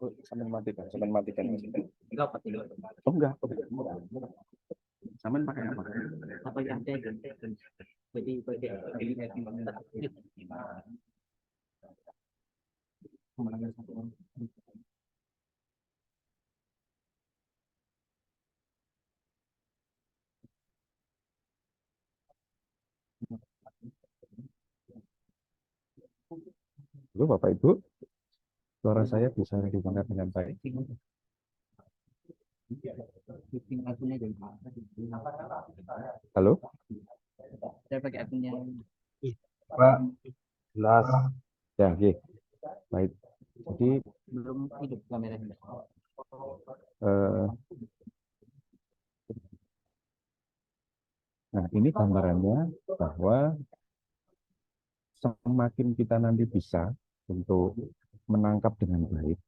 Oh, sambil matikan, sambil matikan. Enggak apa tinggal. Oh enggak. Sambil pakai apa? Apa yang ada? Jadi ini kayak Halo Bapak Ibu, suara saya bisa didengar dengan baik. Halo, saya pakai akunnya. Pak, jelas. ya, oke. Baik. Jadi, Belum hidup kameranya. eh, nah ini gambarannya bahwa semakin kita nanti bisa untuk menangkap dengan baik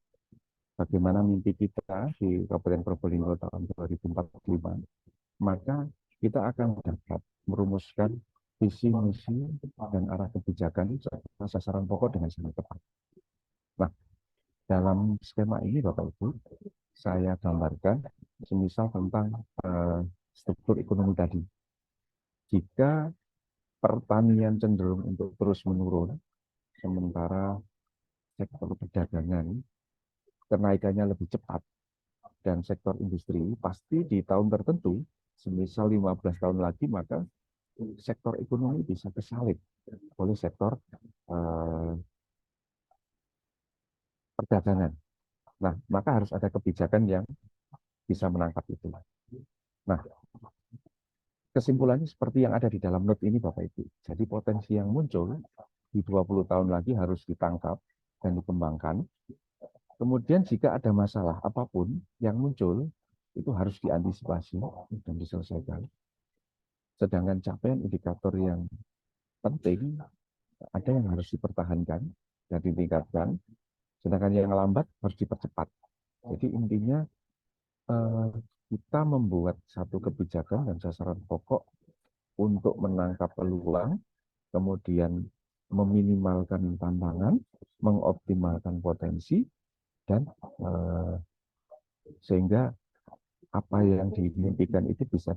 bagaimana mimpi kita di Kabupaten Probolinggo tahun 2045, maka kita akan dapat merumuskan visi, misi, dan arah kebijakan serta sasaran pokok dengan sangat tepat. Nah, dalam skema ini Bapak Ibu, saya gambarkan semisal tentang struktur ekonomi tadi. Jika pertanian cenderung untuk terus menurun, sementara sektor perdagangan kenaikannya lebih cepat, dan sektor industri pasti di tahun tertentu, semisal 15 tahun lagi, maka sektor ekonomi bisa kesalip oleh sektor perdagangan. Nah, maka harus ada kebijakan yang bisa menangkap itu. Nah, kesimpulannya seperti yang ada di dalam note ini Bapak Ibu. Jadi potensi yang muncul di 20 tahun lagi harus ditangkap dan dikembangkan. Kemudian jika ada masalah apapun yang muncul, itu harus diantisipasi dan diselesaikan. Sedangkan capaian indikator yang penting, ada yang harus dipertahankan dan ditingkatkan, sedangkan yang lambat harus dipercepat. Jadi intinya kita membuat satu kebijakan dan sasaran pokok untuk menangkap peluang, kemudian meminimalkan tantangan, mengoptimalkan potensi, dan sehingga apa yang dimimpikan itu bisa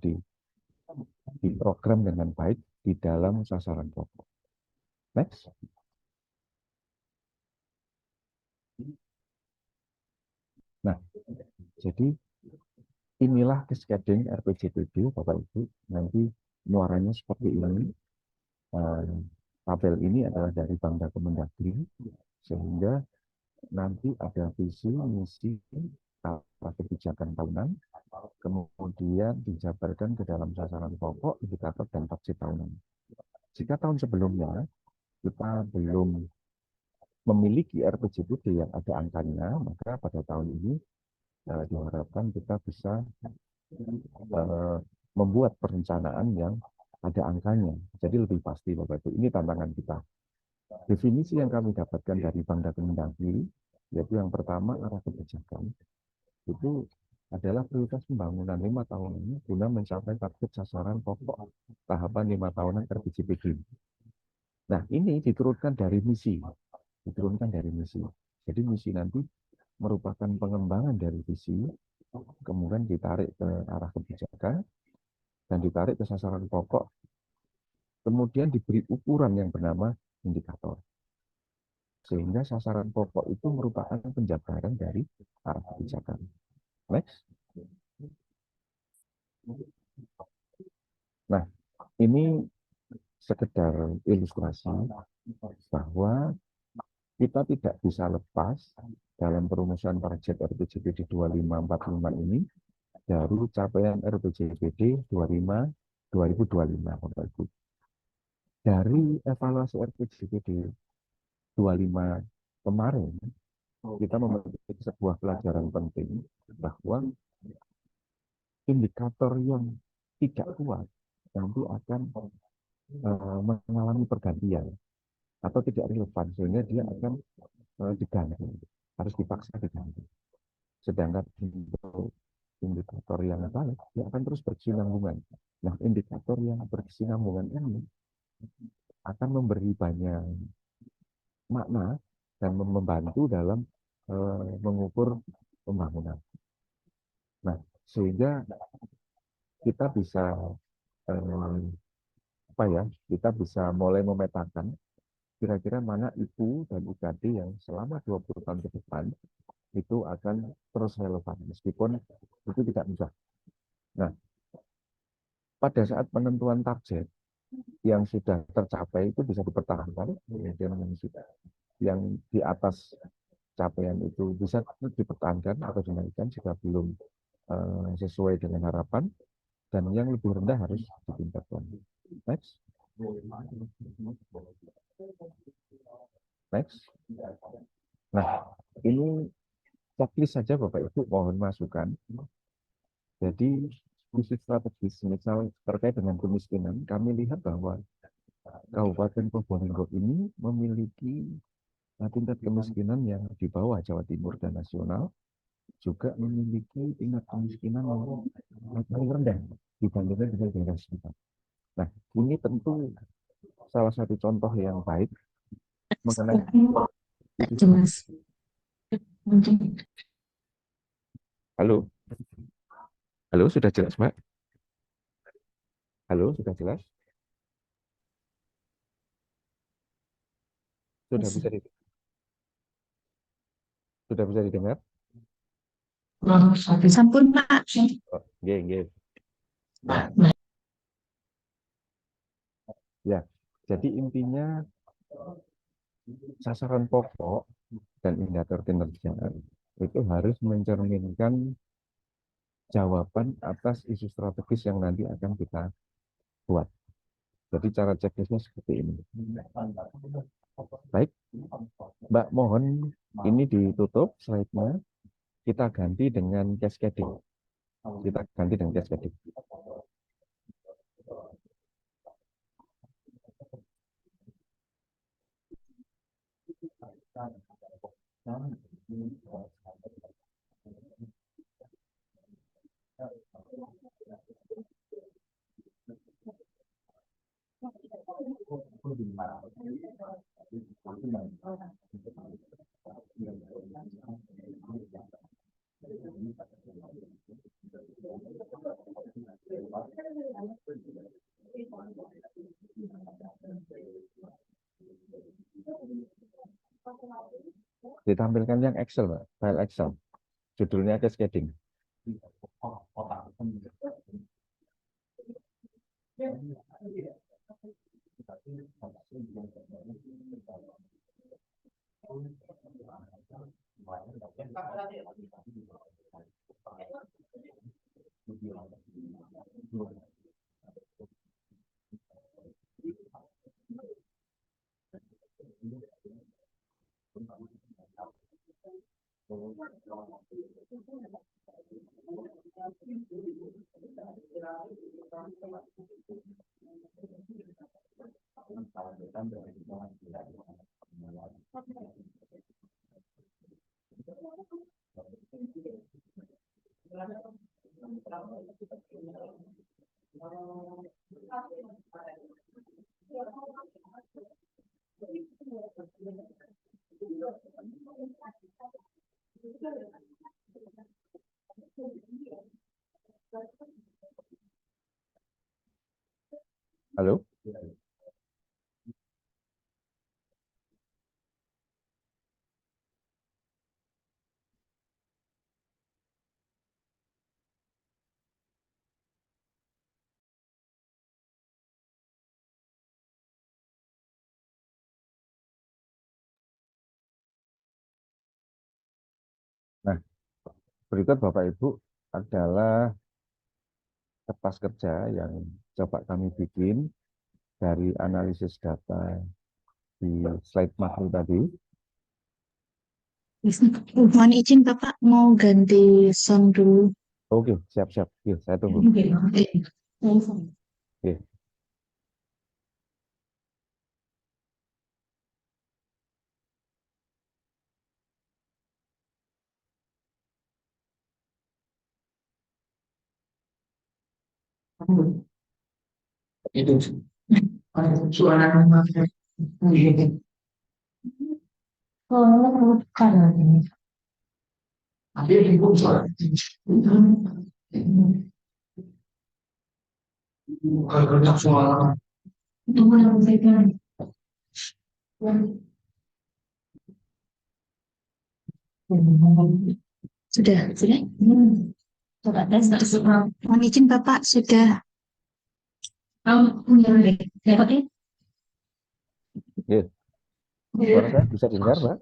diprogram dengan baik di dalam sasaran pokok. Next. Nah, jadi inilah cascading RPJPD, Bapak Ibu. Nanti muaranya seperti ini. Tabel ini adalah dari Bangda Kemendagri, sehingga nanti ada visi, misi, arah kebijakan tahunan, kemudian dijabarkan ke dalam sasaran pokok, indikator, dan target tahunan. Jika tahun sebelumnya kita belum memiliki RPJPD yang ada angkanya, maka pada tahun ini diharapkan kita bisa membuat perencanaan yang ada angkanya. Jadi lebih pasti Bapak Ibu. Ini tantangan kita. Definisi yang kami dapatkan dari Bangda Kemendagri, yaitu yang pertama arah kebijakan, itu adalah prioritas pembangunan 5 tahun ini guna mencapai target sasaran pokok tahapan 5 tahunan RPJPD. Nah, ini diturunkan dari misi. Jadi misi nanti merupakan pengembangan dari visi, kemudian ditarik ke arah kebijakan, dan ditarik ke sasaran pokok, kemudian diberi ukuran yang bernama indikator. Sehingga sasaran pokok itu merupakan penjabaran dari arah kebijakan. Next. Nah, ini sekedar ilustrasi bahwa kita tidak bisa lepas dalam perumusan target RPJPD 2545 ini dari capaian RPJPD 2025. Dari evaluasi RPJPD 25 kemarin, kita memiliki sebuah pelajaran penting bahwa indikator yang tidak kuat nanti akan mengalami pergantian atau tidak relevan, sehingga dia akan diganti, harus dipaksa diganti. Sedangkan untuk indikator yang baik, dia akan terus berkesinambungan. Nah, indikator yang berkesinambungan ini akan memberi banyak makna dan membantu dalam mengukur pembangunan. Nah, sehingga kita bisa apa ya? Kita bisa mulai memetakan kira-kira mana IPU dan UKD yang selama 20 tahun ke depan itu akan terus relevan meskipun itu tidak mudah. Nah, pada saat penentuan target yang sudah tercapai itu bisa dipertahankan, kemudian yang di atas capaian itu bisa dipertahankan atau dinaikkan jika belum sesuai dengan harapan, dan yang lebih rendah harus ditingkatkan. Next. Next. Nah, ini checklist saja Bapak Ibu, mohon masukan. Jadi isu strategis misal terkait dengan kemiskinan, kami lihat bahwa Kabupaten Probolinggo ini memiliki tingkat kemiskinan yang di bawah Jawa Timur dan nasional, juga memiliki tingkat kemiskinan yang paling rendah dibandingkan dengan daerah sekitar. Nah, ini tentu salah satu contoh yang baik mengenai Mas. Halo, halo, sudah jelas, Mbak? Halo, sudah jelas? Sudah bisa didengar? Sampun Pak. Oh, nggih. Ya, jadi intinya sasaran pokok dan indikator kinerja itu harus mencerminkan jawaban atas isu strategis yang nanti akan kita buat. Jadi cara checklistnya seperti ini. Baik, Mbak, mohon ini ditutup slide-nya. Kita ganti dengan cascading. Ditampilkan yang Excel, Mbak, file Excel. Judulnya cascading. Halo? Nah, berikut Bapak Ibu adalah kertas kerja yang coba kami bikin dari analisis data di slide makro tadi. Mohon izin Bapak mau ganti sound dulu. Oke, siap-siap. Ya, saya tunggu. Oke. Itu suara rumah. Oh, bukan. Tunggu yang saya. Sudah. Coba tes. Mohon izin Bapak, sudah. Dapat ya? Ya, suara saya bisa dengar, Pak?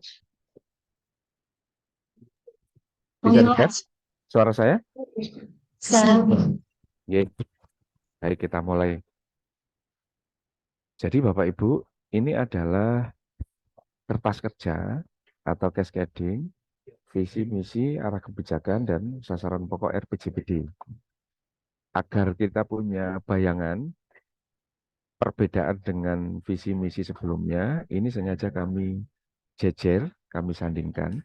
Bisa dengar suara saya? Ya, baik kita mulai. Jadi Bapak Ibu, ini adalah kertas kerja atau cascading, visi misi, arah kebijakan, dan sasaran pokok RPJPD. Agar kita punya bayangan perbedaan dengan visi misi sebelumnya, ini sengaja kami jejer, kami sandingkan.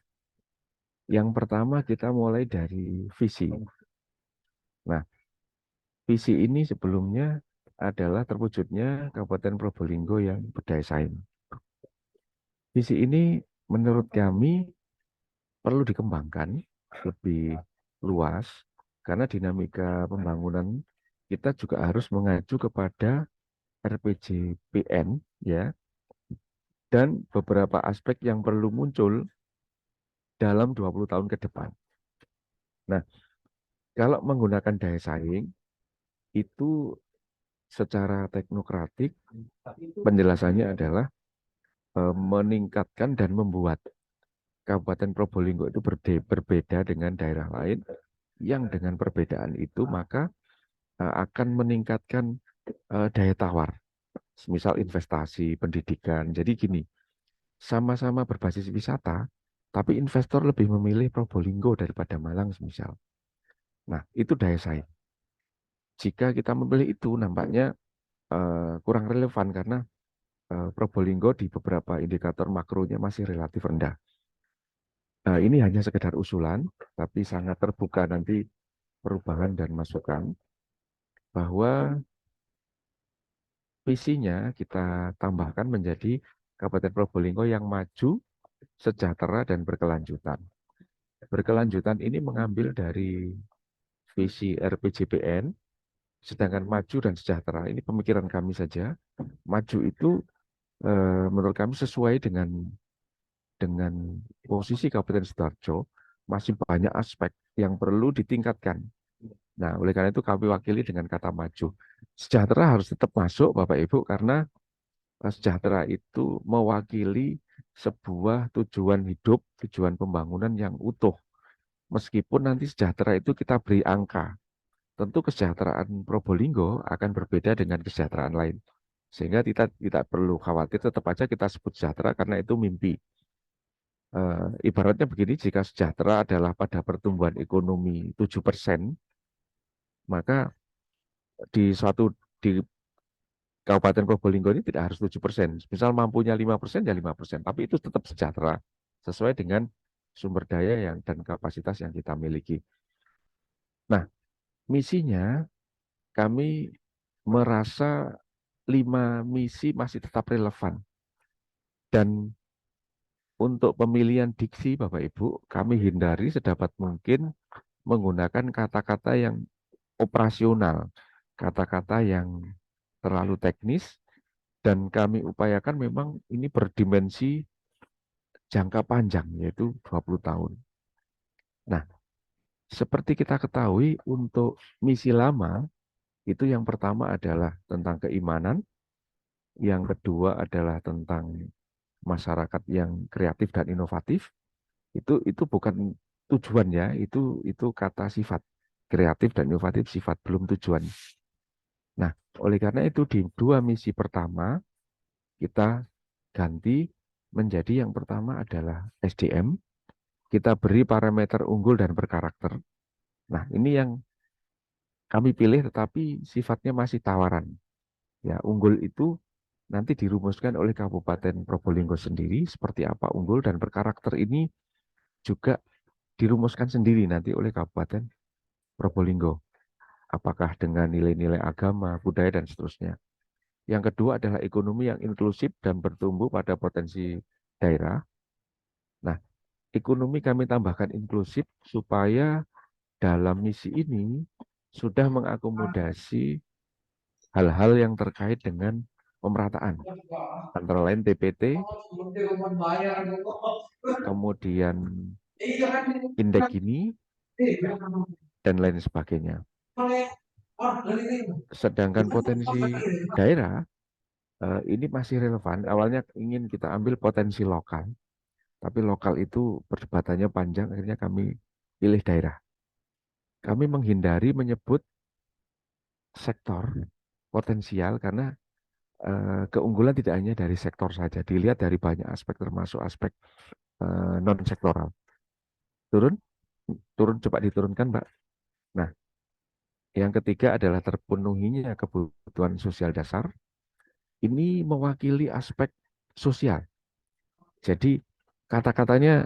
Yang pertama kita mulai dari visi. Nah, visi ini sebelumnya adalah terwujudnya Kabupaten Probolinggo yang berdaya saing. Visi ini menurut kami perlu dikembangkan lebih luas karena dinamika pembangunan kita juga harus mengacu kepada RPJPN ya, dan beberapa aspek yang perlu muncul dalam 20 tahun ke depan. Nah, kalau menggunakan daya saing itu secara teknokratik penjelasannya adalah meningkatkan dan membuat Kabupaten Probolinggo itu berbeda dengan daerah lain yang dengan perbedaan itu maka akan meningkatkan daya tawar. Misal investasi, pendidikan. Jadi gini, sama-sama berbasis wisata, tapi investor lebih memilih Probolinggo daripada Malang misal. Nah, itu daya saing. Jika kita memilih itu, nampaknya kurang relevan karena Probolinggo di beberapa indikator makronya masih relatif rendah. Ini hanya sekedar usulan, tapi sangat terbuka nanti perubahan dan masukan bahwa visinya kita tambahkan menjadi Kabupaten Probolinggo yang maju, sejahtera, dan berkelanjutan. Berkelanjutan ini mengambil dari visi RPJPN, sedangkan maju dan sejahtera ini pemikiran kami saja. Maju itu menurut kami sesuai dengan posisi Kabupaten Sidoarjo, masih banyak aspek yang perlu ditingkatkan. Nah, oleh karena itu kami wakili dengan kata maju. Sejahtera harus tetap masuk, Bapak Ibu, karena sejahtera itu mewakili sebuah tujuan hidup, tujuan pembangunan yang utuh. Meskipun nanti sejahtera itu kita beri angka, tentu kesejahteraan Probolinggo akan berbeda dengan kesejahteraan lain. Sehingga kita tidak perlu khawatir, tetap aja kita sebut sejahtera karena itu mimpi. Ibaratnya begini, jika sejahtera adalah pada pertumbuhan ekonomi 7%, maka di Kabupaten Probolinggo ini tidak harus 7%. Misal mampunya 5%, ya 5%. Tapi itu tetap sejahtera. Sesuai dengan sumber daya dan kapasitas yang kita miliki. Nah, misinya kami merasa 5 misi masih tetap relevan. Dan untuk pemilihan diksi, Bapak Ibu, kami hindari sedapat mungkin menggunakan kata-kata yang operasional, kata-kata yang terlalu teknis, dan kami upayakan memang ini berdimensi jangka panjang, yaitu 20 tahun. Nah, seperti kita ketahui untuk misi lama, itu yang pertama adalah tentang keimanan, yang kedua adalah tentang masyarakat yang kreatif dan inovatif. Itu bukan tujuan ya, itu kata sifat. Kreatif dan inovatif sifat, belum tujuan. Nah, oleh karena itu di 2 misi pertama kita ganti menjadi yang pertama adalah SDM. Kita beri parameter unggul dan berkarakter. Nah, ini yang kami pilih tetapi sifatnya masih tawaran. Ya, unggul itu nanti dirumuskan oleh Kabupaten Probolinggo sendiri seperti apa unggul, dan berkarakter ini juga dirumuskan sendiri nanti oleh Kabupaten Probolinggo. Apakah dengan nilai-nilai agama, budaya, dan seterusnya. Yang kedua adalah ekonomi yang inklusif dan bertumbuh pada potensi daerah. ekonomi kami tambahkan inklusif supaya dalam misi ini sudah mengakomodasi hal-hal yang terkait dengan pemerataan, antara lain TPT, kemudian indeks gini, dan lain sebagainya. Sedangkan potensi daerah ini masih relevan. Awalnya ingin kita ambil potensi lokal, tapi lokal itu perdebatannya panjang, akhirnya kami pilih daerah. Kami menghindari menyebut sektor potensial karena keunggulan tidak hanya dari sektor saja, dilihat dari banyak aspek termasuk aspek non sektoral. Turun coba diturunkan, Mbak. Nah, yang ketiga adalah terpenuhinya kebutuhan sosial dasar. Ini mewakili aspek sosial. Jadi kata-katanya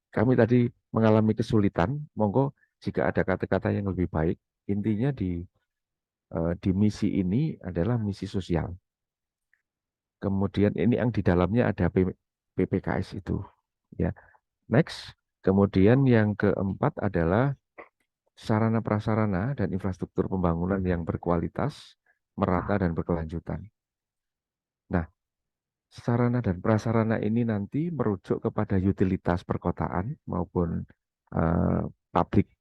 kami tadi mengalami kesulitan. Monggo jika ada kata-kata yang lebih baik, intinya di misi ini adalah misi sosial. Kemudian ini yang di dalamnya ada PPKS itu. Ya, next. Kemudian yang keempat adalah sarana prasarana dan infrastruktur pembangunan yang berkualitas, merata dan berkelanjutan. Nah, sarana dan prasarana ini nanti merujuk kepada utilitas perkotaan maupun uh, public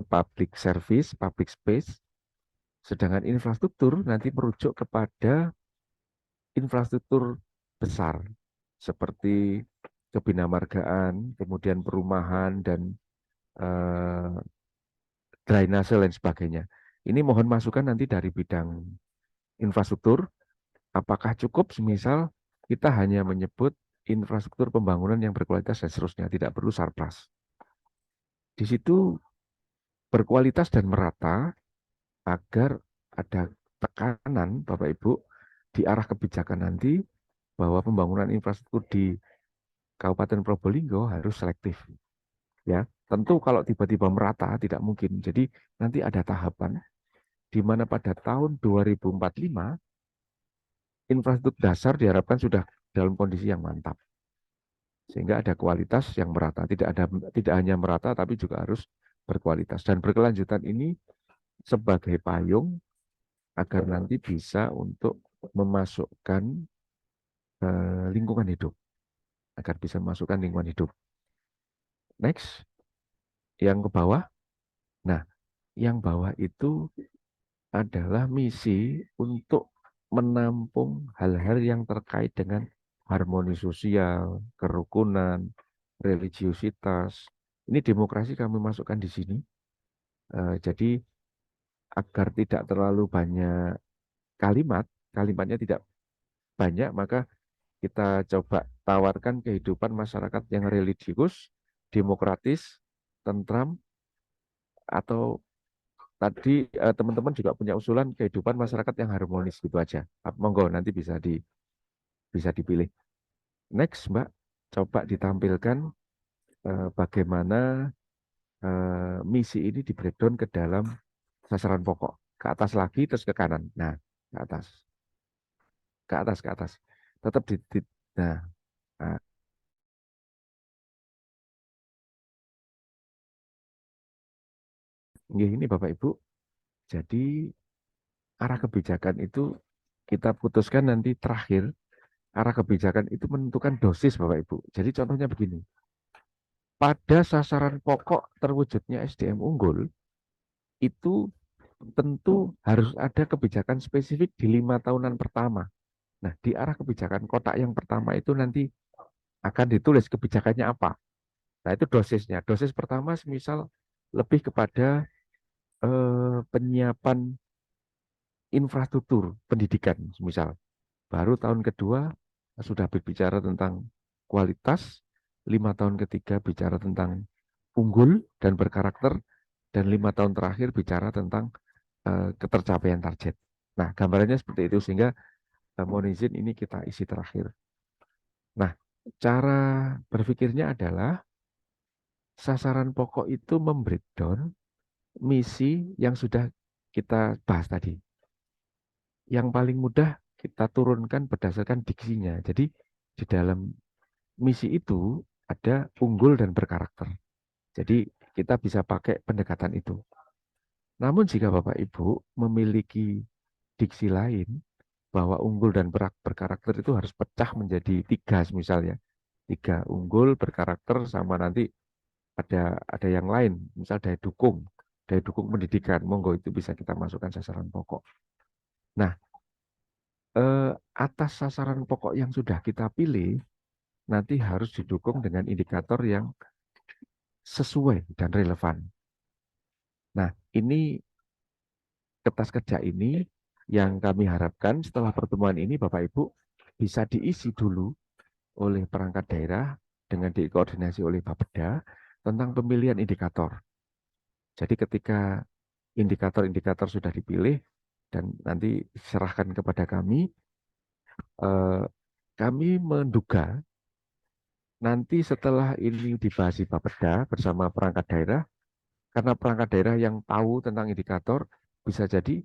public service, public space. Sedangkan infrastruktur nanti merujuk kepada infrastruktur besar seperti kebinamargaan, kemudian perumahan dan eh, drainase dan sebagainya. Ini mohon masukan nanti dari bidang infrastruktur. Apakah cukup semisal kita hanya menyebut infrastruktur pembangunan yang berkualitas dan seterusnya, tidak perlu sarpras. Di situ berkualitas dan merata agar ada tekanan Bapak Ibu di arah kebijakan nanti bahwa pembangunan infrastruktur di Kabupaten Probolinggo harus selektif. Ya, tentu kalau tiba-tiba merata tidak mungkin. Jadi nanti ada tahapan di mana pada tahun 2045 infrastruktur dasar diharapkan sudah dalam kondisi yang mantap. Sehingga ada kualitas yang merata, tidak hanya merata tapi juga harus berkualitas dan berkelanjutan ini sebagai payung agar nanti bisa untuk memasukkan lingkungan hidup, agar bisa memasukkan lingkungan hidup. Next, yang ke bawah. Nah, yang bawah itu adalah misi untuk menampung hal-hal yang terkait dengan harmoni sosial, kerukunan, religiusitas. Ini demokrasi kami masukkan di sini. Jadi agar tidak terlalu banyak kalimatnya tidak banyak, maka kita coba tawarkan kehidupan masyarakat yang religius, demokratis, tentram, atau tadi teman-teman juga punya usulan kehidupan masyarakat yang harmonis gitu aja. Monggo nanti bisa dipilih. Next, Mbak, coba ditampilkan bagaimana misi ini di breakdown ke dalam sasaran pokok. Ke atas lagi terus ke kanan. Nah, ke atas. Ke atas. Tetap nah, nah, ini Bapak Ibu. Jadi arah kebijakan itu kita putuskan nanti terakhir. Arah kebijakan itu menentukan dosis Bapak Ibu. Jadi contohnya begini. Pada sasaran pokok terwujudnya SDM unggul, itu tentu harus ada kebijakan spesifik di 5 tahunan pertama. Nah, di arah kebijakan kotak yang pertama itu nanti akan ditulis kebijakannya apa. Nah, itu dosisnya. Dosis pertama misal lebih kepada penyiapan infrastruktur pendidikan, misal. Baru tahun kedua sudah berbicara tentang kualitas, 5 tahun ketiga bicara tentang unggul dan berkarakter, dan 5 tahun terakhir bicara tentang ketercapaian target. Nah, gambarannya seperti itu sehingga mohon izin ini kita isi terakhir. Nah, cara berpikirnya adalah sasaran pokok itu membreakdown misi yang sudah kita bahas tadi. Yang paling mudah kita turunkan berdasarkan diksinya. Jadi di dalam misi itu ada unggul dan berkarakter. Jadi kita bisa pakai pendekatan itu. Namun jika Bapak Ibu memiliki diksi lain, bahwa unggul dan berkarakter itu harus pecah menjadi tiga misalnya. Tiga, unggul, berkarakter, sama nanti ada yang lain, misal daya dukung pendidikan, monggo itu bisa kita masukkan sasaran pokok. Nah, atas sasaran pokok yang sudah kita pilih, nanti harus didukung dengan indikator yang sesuai dan relevan. Nah, ini kertas kerja ini yang kami harapkan setelah pertemuan ini Bapak Ibu bisa diisi dulu oleh perangkat daerah dengan dikoordinasi oleh Bapeda tentang pemilihan indikator. Jadi ketika indikator-indikator sudah dipilih dan nanti diserahkan kepada kami menduga nanti setelah ini dibahas di Bapeda bersama perangkat daerah, karena perangkat daerah yang tahu tentang indikator, bisa jadi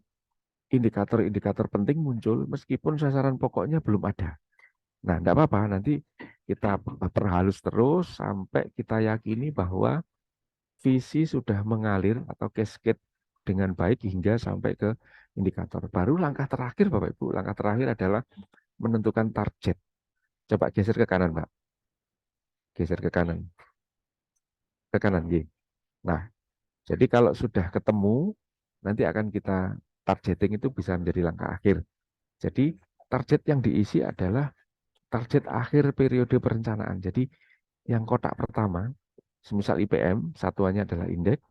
indikator-indikator penting muncul meskipun sasaran pokoknya belum ada. Nah, tidak apa-apa, nanti kita perhalus terus sampai kita yakini bahwa visi sudah mengalir atau cascade dengan baik hingga sampai ke indikator. Baru langkah terakhir, Bapak Ibu, langkah terakhir adalah menentukan target. Coba geser ke kanan, Pak. Geser ke kanan. Ke kanan, G. Nah, jadi kalau sudah ketemu, nanti akan kita targeting itu bisa menjadi langkah akhir. Jadi target yang diisi adalah target akhir periode perencanaan. Jadi yang kotak pertama, semisal IPM, satuannya adalah indeks,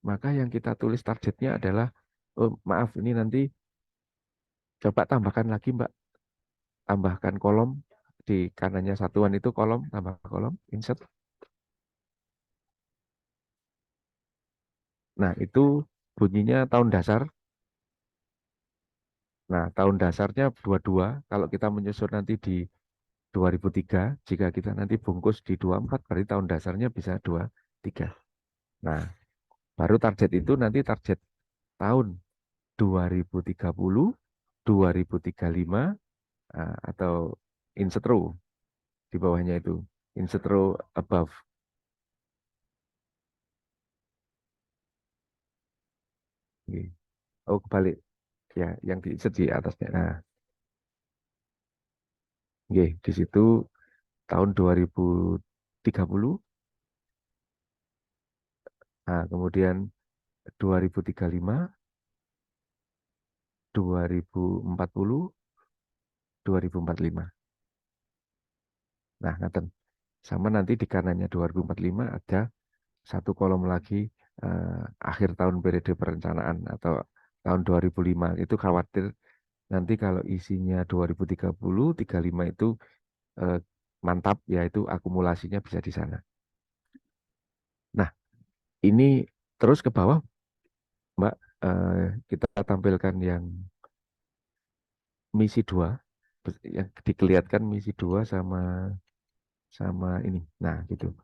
maka yang kita tulis targetnya adalah, oh, maaf ini nanti coba tambahkan lagi Mbak, tambahkan kolom di kanannya satuan itu kolom, tambah kolom, insert. Nah itu bunyinya tahun dasar. Nah tahun dasarnya 22, kalau kita menyusun nanti di 2003, jika kita nanti bungkus di 24, berarti tahun dasarnya bisa 23. Nah baru target itu nanti target tahun 2030, 2035, atau insert row di bawahnya itu, insert row above. Oke. Oh kebalik ya, yang di insert di atasnya. Nah, oke, di situ tahun 2030, nah, kemudian 2035, 2040, 2045. Nah, ngaten. Sama nanti di kanannya 2045 ada satu kolom lagi, akhir tahun periode perencanaan atau tahun 2005. Itu khawatir nanti kalau isinya 2030, 35 itu eh, mantap, yaitu akumulasinya bisa di sana. Nah, ini terus ke bawah, Mbak, kita tampilkan yang misi 2, yang dikelihatkan misi 2 sama sama ini. Nah, gitu.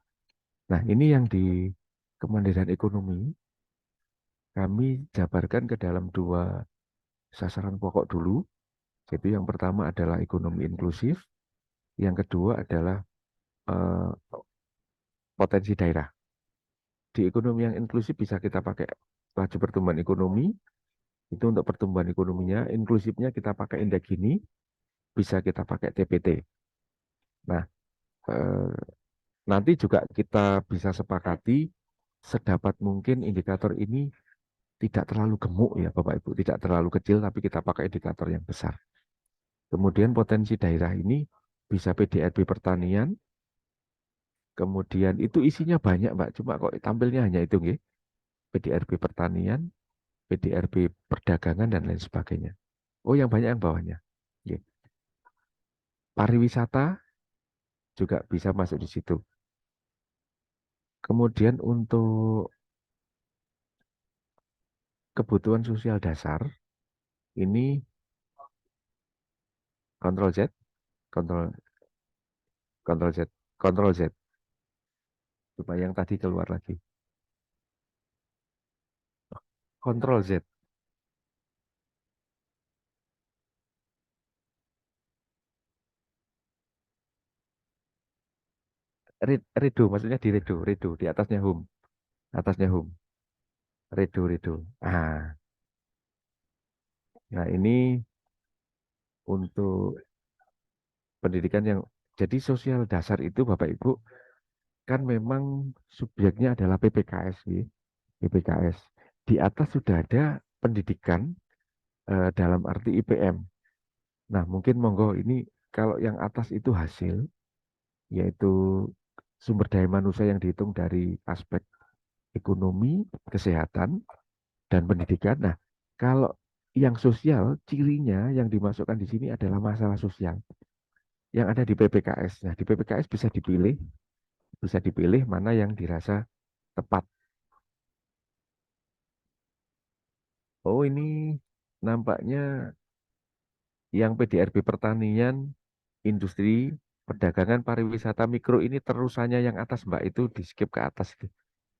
Nah, ini yang di Kemandirian Ekonomi kami jabarkan ke dalam dua sasaran pokok dulu. Jadi yang pertama adalah ekonomi inklusif, yang kedua adalah eh, potensi daerah. Di ekonomi yang inklusif bisa kita pakai laju pertumbuhan ekonomi, itu untuk pertumbuhan ekonominya, inklusifnya kita pakai indeks gini, bisa kita pakai TPT. Nah, eh, nanti juga kita bisa sepakati sedapat mungkin indikator ini tidak terlalu gemuk ya Bapak Ibu, tidak terlalu kecil tapi kita pakai indikator yang besar. Kemudian potensi daerah ini bisa PDRB pertanian, kemudian itu isinya banyak Mbak, cuma kok tampilnya hanya itu nggih. PDRB pertanian, PDRB perdagangan dan lain sebagainya. Oh, yang banyak yang bawahnya. Nggih. Pariwisata juga bisa masuk di situ. Kemudian untuk kebutuhan sosial dasar ini kontrol Z, kontrol kontrol Z, kontrol Z supaya yang tadi keluar lagi. Kontrol Z. redo, maksudnya di redo, redo di atasnya home, redo, redo. Nah, ini untuk pendidikan yang jadi sosial dasar itu Bapak Ibu kan memang subjeknya adalah PPKS, ya. PPKS. Di atas sudah ada pendidikan dalam arti IPM. Nah, mungkin monggo ini kalau yang atas itu hasil, yaitu sumber daya manusia yang dihitung dari aspek ekonomi, kesehatan, dan pendidikan. Nah, kalau yang sosial, cirinya yang dimasukkan di sini adalah masalah sosial yang ada di PPKS. Nah, di PPKS bisa dipilih mana yang dirasa tepat. Oh, ini nampaknya yang PDRB pertanian, industri, perdagangan, pariwisata mikro ini terusannya yang atas, Mbak, itu di skip ke atas.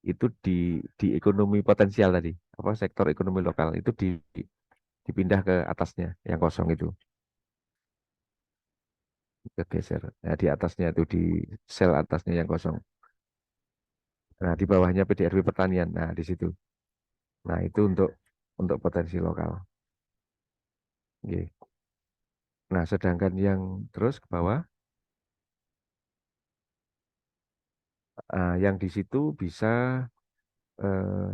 Itu di ekonomi potensial tadi, apa sektor ekonomi lokal itu dipindah ke atasnya yang kosong itu, kegeser. Nah, di atasnya itu di sel atasnya yang kosong. Nah, di bawahnya PDRB pertanian. Nah, di situ. Nah, itu untuk potensi lokal. Oke. Nah, sedangkan yang terus ke bawah, yang di situ eh,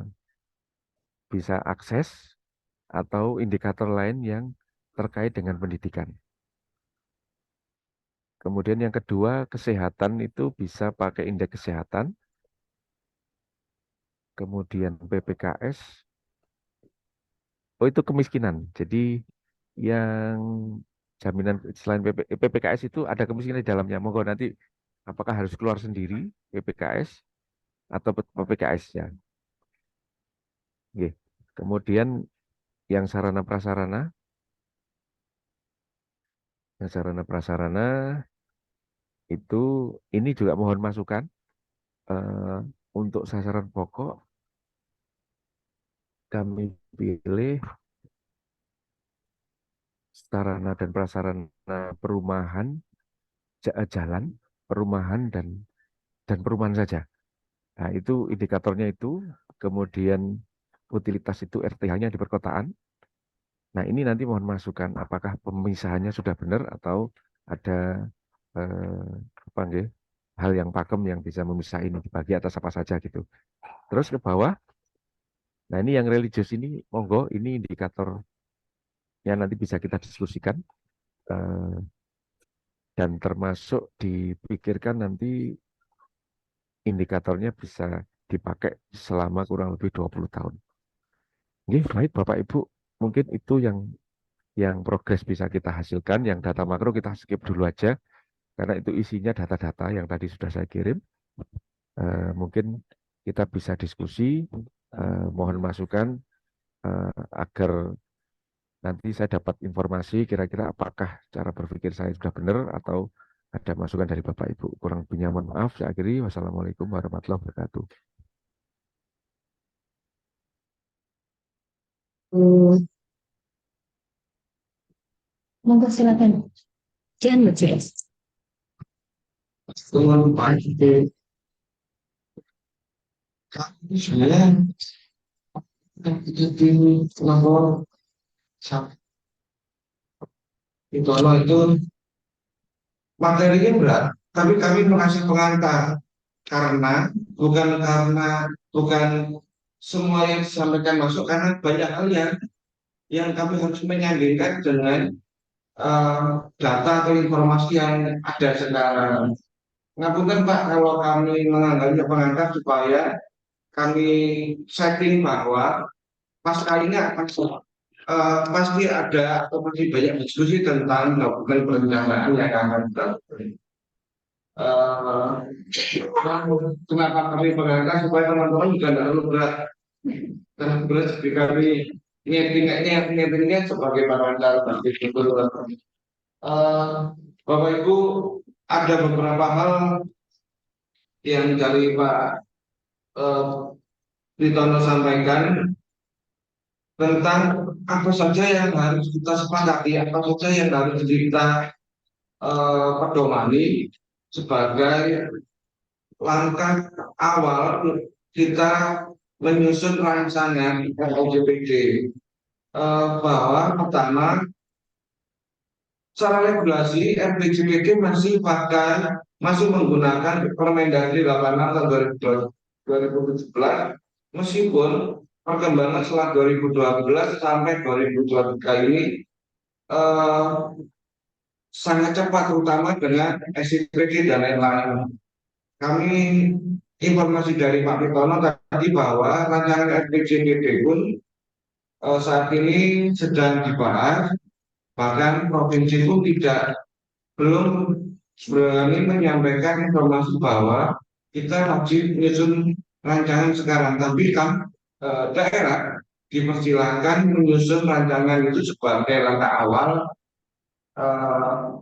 bisa akses atau indikator lain yang terkait dengan pendidikan. Kemudian yang kedua, kesehatan itu bisa pakai indeks kesehatan. Kemudian PPKS, oh itu kemiskinan. Jadi yang jaminan selain PPKS itu ada kemiskinan di dalamnya. Monggo nanti apakah harus keluar sendiri PPKS atau PPKS ya. Oke. Kemudian yang sarana prasarana, yang sarana prasarana itu ini juga mohon masukan eh, untuk sasaran pokok kami pilih sarana dan prasarana perumahan, jalan, perumahan dan perumahan saja. Nah, itu indikatornya itu, kemudian utilitas itu RTH-nya di perkotaan. Nah, ini nanti mohon masukan apakah pemisahannya sudah benar atau ada eh, apa nggih, hal yang pakem yang bisa memisah ini dibagi atas apa saja gitu. Terus ke bawah, nah ini yang religius ini monggo ini indikatornya nanti bisa kita diskusikan eh, dan termasuk dipikirkan nanti indikatornya bisa dipakai selama kurang lebih 20 tahun. Oke, baik Bapak Ibu, mungkin itu yang progres bisa kita hasilkan, yang data makro kita skip dulu aja karena itu isinya data-data yang tadi sudah saya kirim. Mungkin kita bisa diskusi, mohon masukan agar nanti saya dapat informasi kira-kira apakah cara berpikir saya sudah benar atau ada masukan dari Bapak Ibu. Kurang lebihnya mohon maaf. Saya akhiri. Wassalamualaikum warahmatullahi wabarakatuh. Hmm, monggo silakan. Jangan berjelas. Selamat pagi. Saya di nomor satu itu materinya berat, tapi kami mengasih pengantar karena bukan semua yang disampaikan masuk karena banyak hal yang kami harus menyandingkan dengan data atau informasi yang ada sekarang. Ngapunten Pak kalau kami menganggapnya pengantar supaya kami setting bahwa pas kalinya pasti ada atau masih banyak diskusi tentang dokumen perencanaan yang akan dilakukan. Kenapa kami mengangkat supaya teman-teman juga tidak terlalu berat dan berat jadi kami nyetingnya sebagai pengantar bagi itu. Bapak Ibu ada beberapa hal yang dari Pak uh, Ritono sampaikan tentang apa saja yang harus kita sepakati, apa saja yang harus kita pedomani sebagai langkah awal kita menyusun rancangan LJPD, bahwa pertama secara regulasi RPJPD masih menggunakan Permendagri 86 tahun 2017, meskipun perkembangan setelah 2012 sampai 2023 ini eh, sangat cepat, terutama dengan SIPD dan lain-lain. Kami informasi dari Pak Pitono tadi bahwa rancangan RPJPD pun saat ini sedang dibahas, bahkan provinsi pun belum berani menyampaikan informasi bahwa kita wajib menyusun rancangan sekarang, tapi kan daerah dipersilahkan menyusun rancangan itu sebagai langkah awal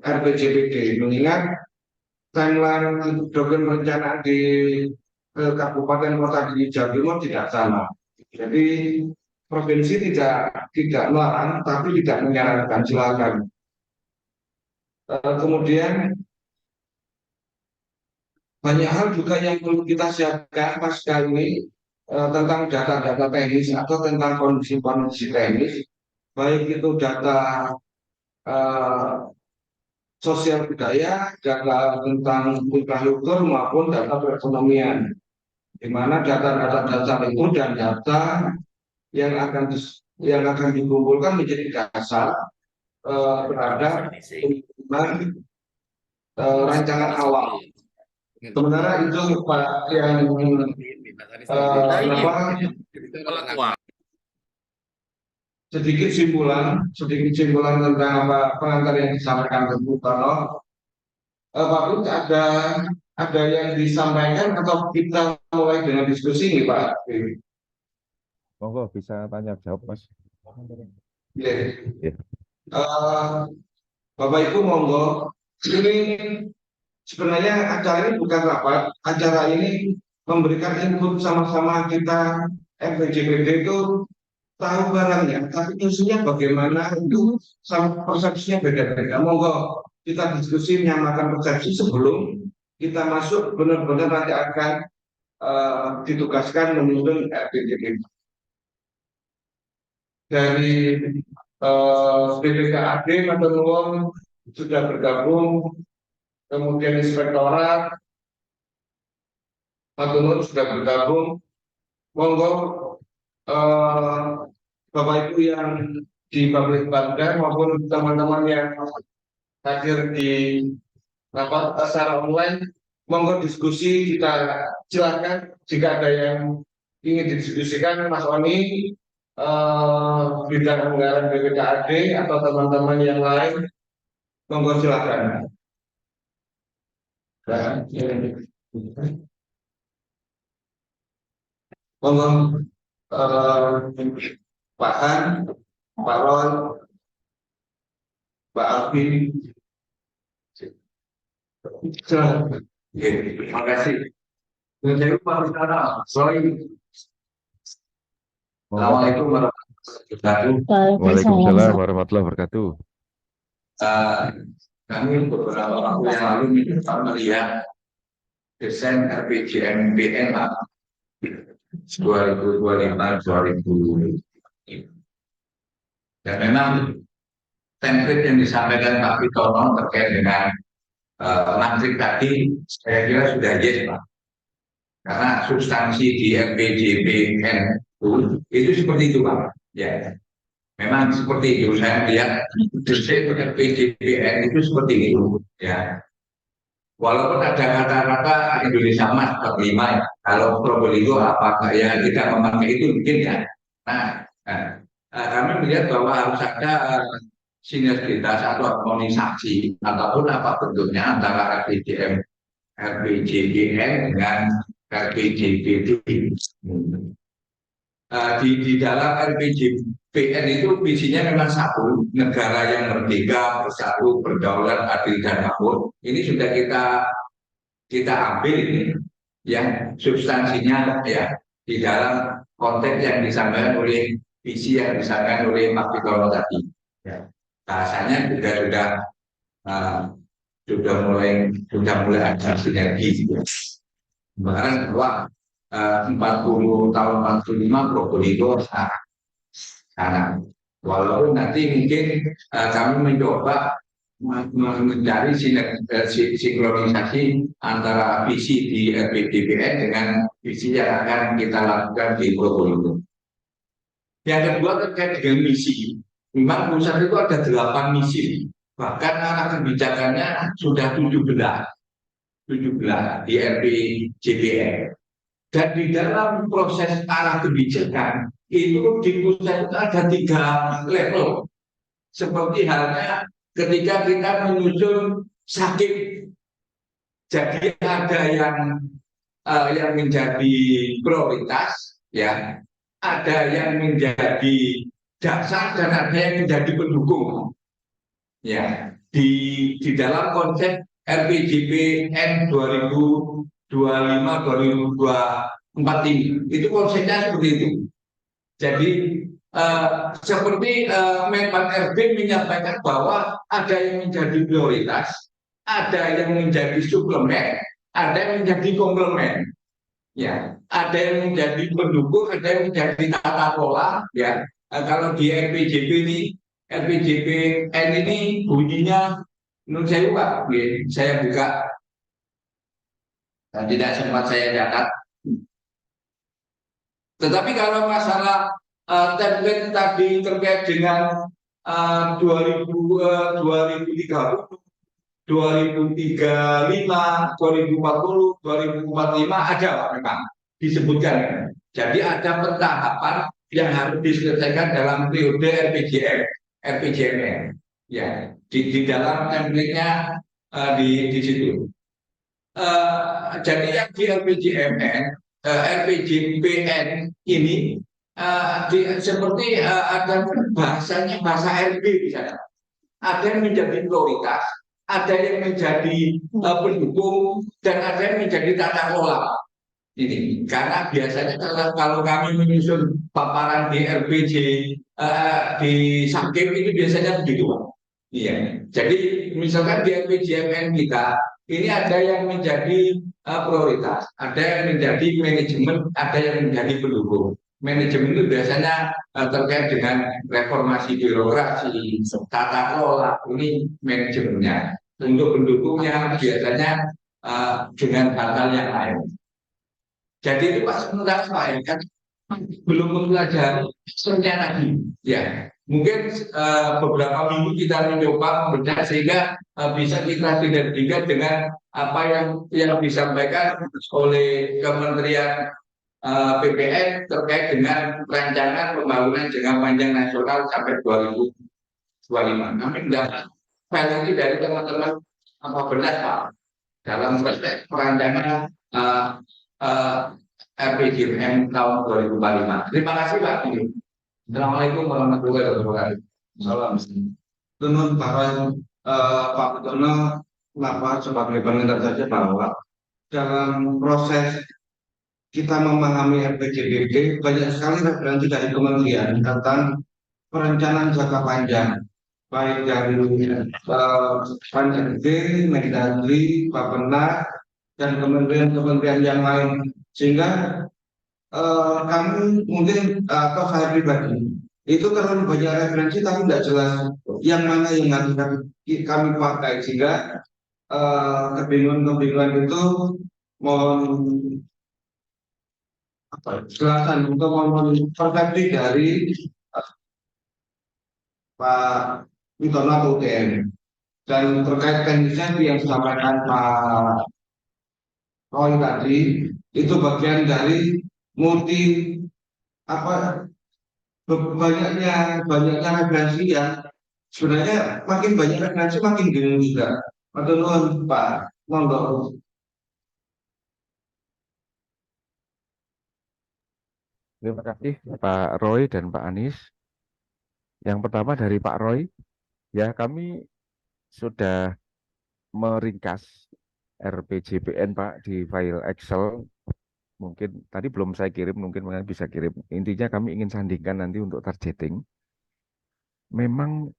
RPJPD, mengingat timeline dokumen perencanaan di kabupaten kota di Jawa Timur tidak sama. Jadi provinsi tidak melarang, tapi tidak menyarankan, silakan. Kemudian banyak hal juga yang perlu kita siapkan pasca ini, tentang data-data teknis atau tentang kondisi-kondisi teknis, baik itu data eh, sosial budaya, data tentang infrastruktur maupun data perekonomian, di mana data-data dasar itu dan data yang akan dikumpulkan menjadi dasar terhadap penyusunan rancangan awal. Sebenarnya itu Pak yang sedikit simpulan tentang apa pengantar yang disampaikan ke Bu Tono. Pak Bud, ada yang disampaikan atau kita mulai dengan diskusi nih Pak? Monggo bisa tanya jawab Mas. Ya. Ya. Bapak Ibu monggo. Ini sebenarnya acara ini bukan rapat. Acara ini memberikan input sama-sama kita FPJPD itu tahu barangnya, tapi isunya bagaimana itu sama persepsinya beda-beda. Monggo kita diskusi menyamakan persepsi sebelum kita masuk benar-benar nanti akan ditugaskan menyusun RPJPD. Dari BPKAD Matur sudah bergabung, kemudian Inspektorat Matur sudah bergabung. Monggo Bapak Ibu yang di Pabrik Bangga maupun teman-teman yang hadir di rapat secara online, monggo diskusi, kita silakan jika ada yang ingin didiskusikan. Mas Oni, bidang anggaran BPKAD atau teman-teman yang lain, monggo silakan. Monggo Pak Han, Pak Ron, Pak Alvin. Terima kasih. Assalamualaikum warahmatullahi wabarakatuh. Waalaikumsalam warahmatullahi wabarakatuh. Kami beberapa waktu yang lalu melihat desain RPJMBN 2025-2020. Dan memang template yang disampaikan Pak Pitono terkait dengan matrik tadi, saya kira sudah yes Pak. Karena substansi di RPJMBN itu seperti itu Pak. Ya, memang seperti itu. Saya melihat desain RPJMBN itu seperti itu. Ya. Walaupun ada kata-kata Indonesia Emas 45 ya. Kalau Probolinggo apakah ya kita memakai itu mungkin ya. Kami melihat bahwa harus ada sinergitas atau harmonisasi ataupun apa bentuknya antara RPJMBN dengan RPJPD. Di dalam RPJMBN itu visinya memang satu, negara yang merdeka, bersatu, berdaulat, adil dan makmur. Ini sudah kita ambil ini, yang substansinya ya di dalam konteks yang disampaikan oleh visi yang disampaikan oleh Pak Pitono tadi. Ya. Bahasanya sudah mulai ada sinergi. Bahkan bahwa 40 tahun 45 Probolinggo sekarang. Walaupun nanti mungkin kami mencoba mencari sinkronisasi antara visi di RPJPN dengan visi yang akan kita lakukan di Probolinggo. Yang kedua terkait dengan misi. Memang pusat itu ada 8 misi. Bahkan arah kebijakannya sudah 17 di RPJPN. Dan di dalam proses arah kebijakan itu di pusat itu ada 3 level. Seperti halnya ketika kita menyusun sakit, jadi ada yang menjadi prioritas, ya, ada yang menjadi dasar dan ada yang menjadi pendukung, ya. Di dalam konsep RPJPN 2025-2024 ini, itu konsepnya seperti itu. Jadi seperti Menpan RB menyampaikan bahwa ada yang menjadi prioritas, ada yang menjadi suplemen, ada yang menjadi komplement, ya, ada yang menjadi pendukung, ada yang menjadi tata kelola, ya. Kalau di RPJPN ini bunyinya, menurut saya Pak, saya buka, tidak sempat saya catat. Tetapi kalau masalah template tadi terkait dengan 2030, 2035, 2040, 2045 ada Pak, memang disebutkan. Jadi ada pentahapan yang harus diselesaikan dalam periode RPJMN. Ya, di dalam template-nya di situ. Jadi yang di RPJPN ini seperti ada bahasanya bahasa RB di sana. Ada yang menjadi prioritas, ada yang menjadi pendukung, dan ada yang menjadi tata kelola. Ini karena biasanya kalau kami menyusun paparan di RPJ di Sakim itu biasanya begitu, Pak. Iya. Jadi misalkan di RPJMN kita ini ada yang menjadi prioritas, ada yang menjadi manajemen, ada yang menjadi pendukung. Manajemen itu biasanya terkait dengan reformasi birokrasi, tata kelola, ini manajemennya. Untuk pendukungnya biasanya dengan hal-hal yang lain. Jadi itu pas menurut saya kan belum mempelajari lagi, ya. Mungkin beberapa minggu kita mencoba membedah sehingga bisa kita sinergikan dengan apa yang disampaikan oleh Kementerian PPN terkait dengan rancangan pembangunan jangka panjang nasional sampai 2025. Kami mendapat file ini dari teman-teman apa benar Pak dalam proses perancangan RPJMN tahun 2045. Terima kasih Pak. Assalamualaikum warahmatullahi wabarakatuh. Salam. Menurut Pak Bedono, sebagai pengantar saja bahwa dalam proses kita memahami RPJMD banyak sekali referensi dari kementerian tentang perencanaan jangka panjang, baik dari Pan-RB, Mendagri, Bappenas, dan kementerian-kementerian yang lain, sehingga kami mungkin atau saya pribadi itu terlalu banyak referensi tapi tidak jelas yang mana yang harus kami pakai, sehingga kebingungan-kebingungan itu mohon jelasan untuk mohon persepsi dari Pak Witono atau UTM, dan terkait teknisnya yang disampaikan Pak Roy tadi itu bagian dari multi banyaknya referensi yang sebenarnya makin banyak referensi makin bingung juga. Atau nuhun Pak, monggo. Terima kasih Pak Roy dan Pak Anies. Yang pertama dari Pak Roy, ya kami sudah meringkas RPJPN Pak di file Excel. Mungkin tadi belum saya kirim, mungkin bisa kirim. Intinya kami ingin sandingkan nanti untuk targeting. Memang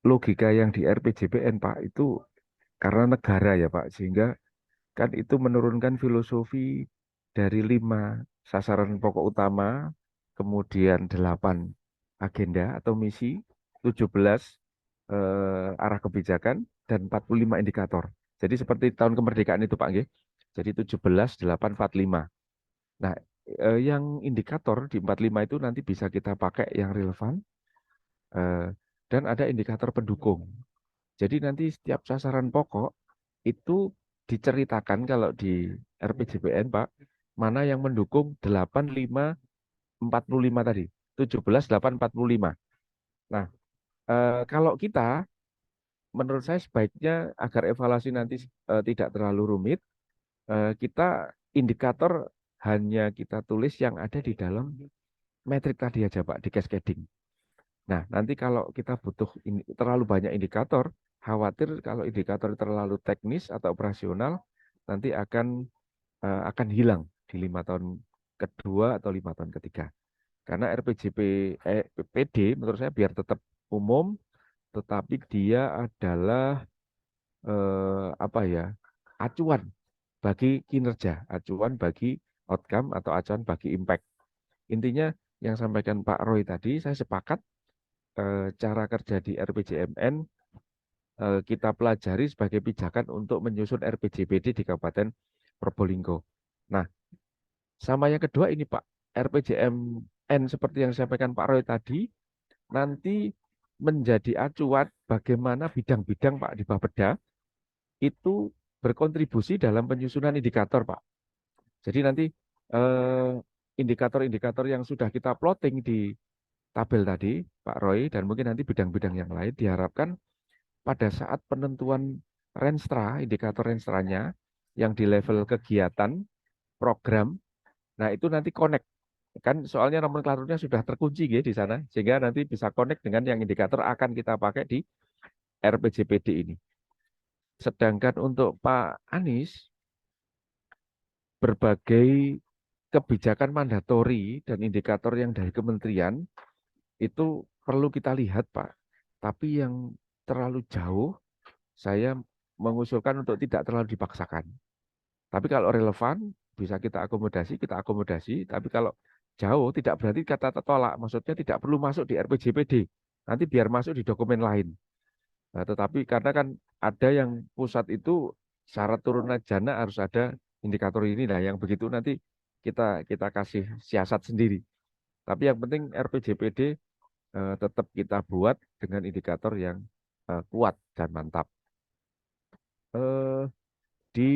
logika yang di RPJPN Pak itu karena negara ya Pak, sehingga kan itu menurunkan filosofi dari 5 sasaran pokok utama, kemudian 8 agenda atau misi, 17 arah kebijakan, dan 45 indikator. Jadi seperti tahun kemerdekaan itu Pak nggih. Jadi 17, 8, 45. Nah, yang indikator di 45 itu nanti bisa kita pakai yang relevan, dan ada indikator pendukung. Jadi nanti setiap sasaran pokok itu diceritakan kalau di RPJPN Pak, mana yang mendukung 8, 5, 45 tadi. 17, 8, 45. Nah, kalau kita, menurut saya sebaiknya agar evaluasi nanti tidak terlalu rumit, kita indikator hanya kita tulis yang ada di dalam metrik tadi aja Pak, di cascading. Nah, nanti kalau kita butuh terlalu banyak indikator, khawatir kalau indikator terlalu teknis atau operasional, nanti akan hilang di 5 tahun kedua atau 5 tahun ketiga. Karena PD menurut saya biar tetap umum, tetapi dia adalah apa ya, acuan bagi kinerja, acuan bagi outcome atau acuan bagi impact. Intinya yang sampaikan Pak Roy tadi, saya sepakat cara kerja di RPJMN kita pelajari sebagai pijakan untuk menyusun RPJPD di Kabupaten Probolinggo. Nah, sama yang kedua ini Pak, RPJMN seperti yang disampaikan Pak Roy tadi, nanti menjadi acuan bagaimana bidang-bidang Pak di Bapeda itu berkontribusi dalam penyusunan indikator Pak. Jadi nanti indikator-indikator yang sudah kita plotting di tabel tadi Pak Roy dan mungkin nanti bidang-bidang yang lain diharapkan pada saat penentuan renstra, indikator renstranya yang di level kegiatan, program, nah itu nanti connect. Kan soalnya nomenklaturnya sudah terkunci di sana, sehingga nanti bisa connect dengan yang indikator akan kita pakai di RPJPD ini. Sedangkan untuk Pak Anies, berbagai kebijakan mandatori dan indikator yang dari kementerian itu perlu kita lihat Pak. Tapi yang terlalu jauh, saya mengusulkan untuk tidak terlalu dipaksakan. Tapi kalau relevan, bisa kita akomodasi, kita akomodasi. Tapi kalau jauh, tidak berarti kata tolak. Maksudnya tidak perlu masuk di RPJPD. Nanti biar masuk di dokumen lain. Nah, tetapi karena kan ada yang pusat itu syarat turunan jana harus ada indikator ini. Nah, yang begitu nanti kita kasih siasat sendiri. Tapi yang penting RPJPD tetap kita buat dengan indikator yang kuat dan mantap. Di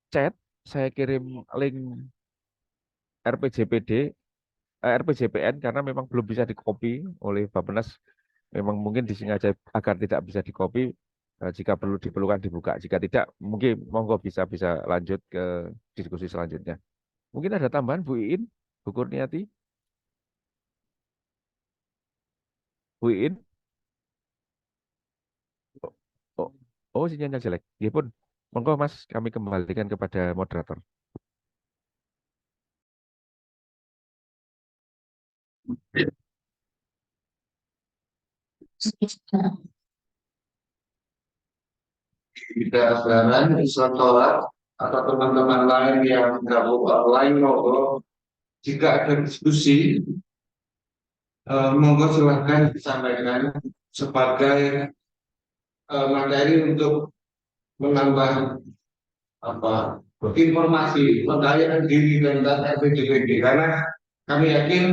chat saya kirim link RPJPD, RPJPN karena memang belum bisa dikopi oleh Bappenas. Memang mungkin disengaja agar tidak bisa dikopi. Jika perlu diperlukan dibuka. Jika tidak, mungkin monggo bisa lanjut ke diskusi selanjutnya. Mungkin ada tambahan Bu Iin, Bu Kurniati, Bu Iin. Oh, oh, oh sinyalnya jelek. Ya pun, monggo Mas, kami kembalikan kepada moderator. Kita sekarang instruktur atau teman-teman lain yang gabung online monggo jika ada diskusi monggo silahkan disampaikan sebagai materi untuk menambah apa informasi pendayaan diri tentang RPJPD karena kami yakin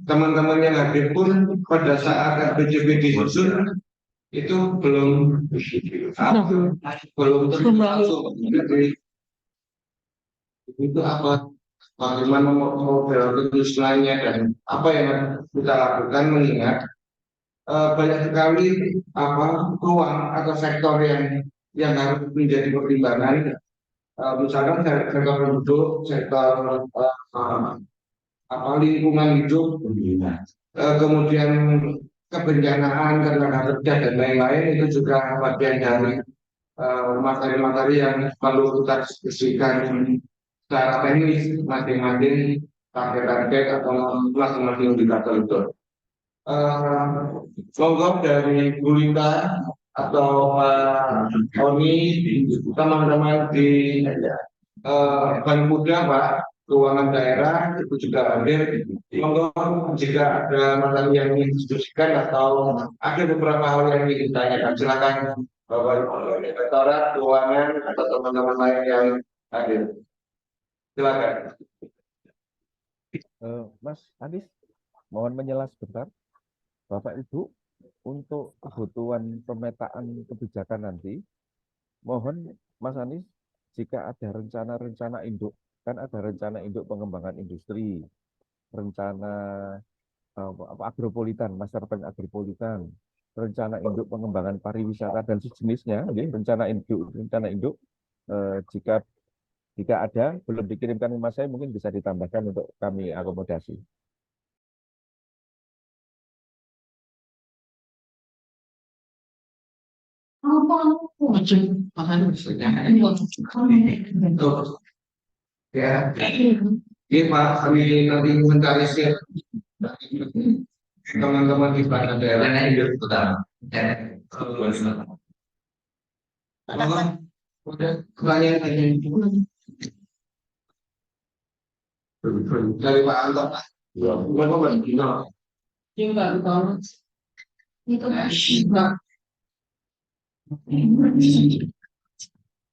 teman-teman yang hadir pun pada saat RPJPD disusun itu belum langsung jadi itu apa bagaimana model lainnya dan apa yang kita lakukan mengingat banyak sekali apa ruang atau sektor yang harus menjadi pertimbangan misalkan sektor penduduk, sektor apa lingkungan hidup, kemudian kebencanaan tenaga kerja dan lain-lain itu juga bagian dari materi-materi yang perlu kita diskusikan secara teknis masing-masing target-target atau masing-masing indikator itu. Monggo dari Bu Lita atau Pak Tony, teman-teman di Bank Muda, Pak, Keuangan Daerah itu juga hadir. Monggo jika ada materi yang ingin didiskusikan atau ada beberapa hal yang ingin ditanyakan, silakan Bapak Ibu Direktorat Keuangan atau teman-teman lain yang hadir. Silakan. Mas Anies, mohon menjelas sebentar. Bapak Ibu, untuk kebutuhan pemetaan kebijakan nanti, mohon Mas Anies, jika ada rencana-rencana induk, kan ada rencana induk pengembangan industri, rencana agropolitan, master plan agropolitan, rencana induk pengembangan pariwisata dan sejenisnya, rencana induk, jika ada belum dikirimkan ke Mas saya, mungkin bisa ditambahkan untuk kami akomodasi. Ya, ini Pak, kami nanti mencari teman-teman di Bank Daerah yang hidup utama. Udah pertanyaan dari Pak Anton.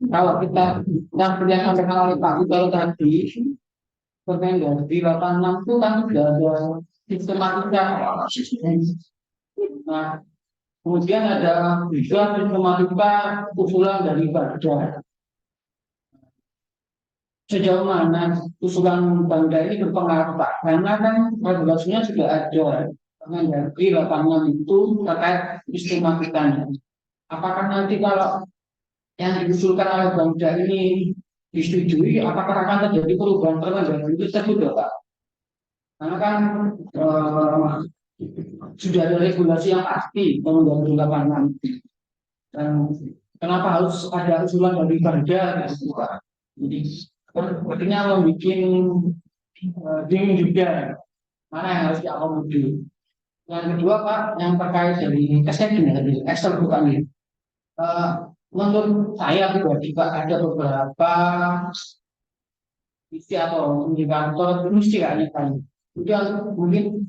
Kalau kita yang disampaikan oleh Pak Iqbal tadi, pertanyaan di 86 itu kan sudah ada sistematika. Nah, kemudian ada juga sistematika usulan dari Bangda. Sejauh mana usulan Bangda ini berpengaruh, Pak? Karena kan regulasinya sudah ada. Dengan dari 86 itu terkait sistematikanya. Apakah nanti kalau yang diusulkan oleh Bangda ini disetujui, apakah akan terjadi perubahan permendagri itu tersebut, Pak? Karena kan sudah ada regulasi yang pasti Permendagri 86. Dan kenapa harus ada usulan dari Bangda, Pak? Jadi kan artinya membuat bingung juga mana yang harus diakomodir. Yang kedua, Pak, yang terkait dari eksternal bukan ini. Menurut saya pribadi, Pak, ada beberapa isi atau indikator mesti kayaknya kan. Kemudian mungkin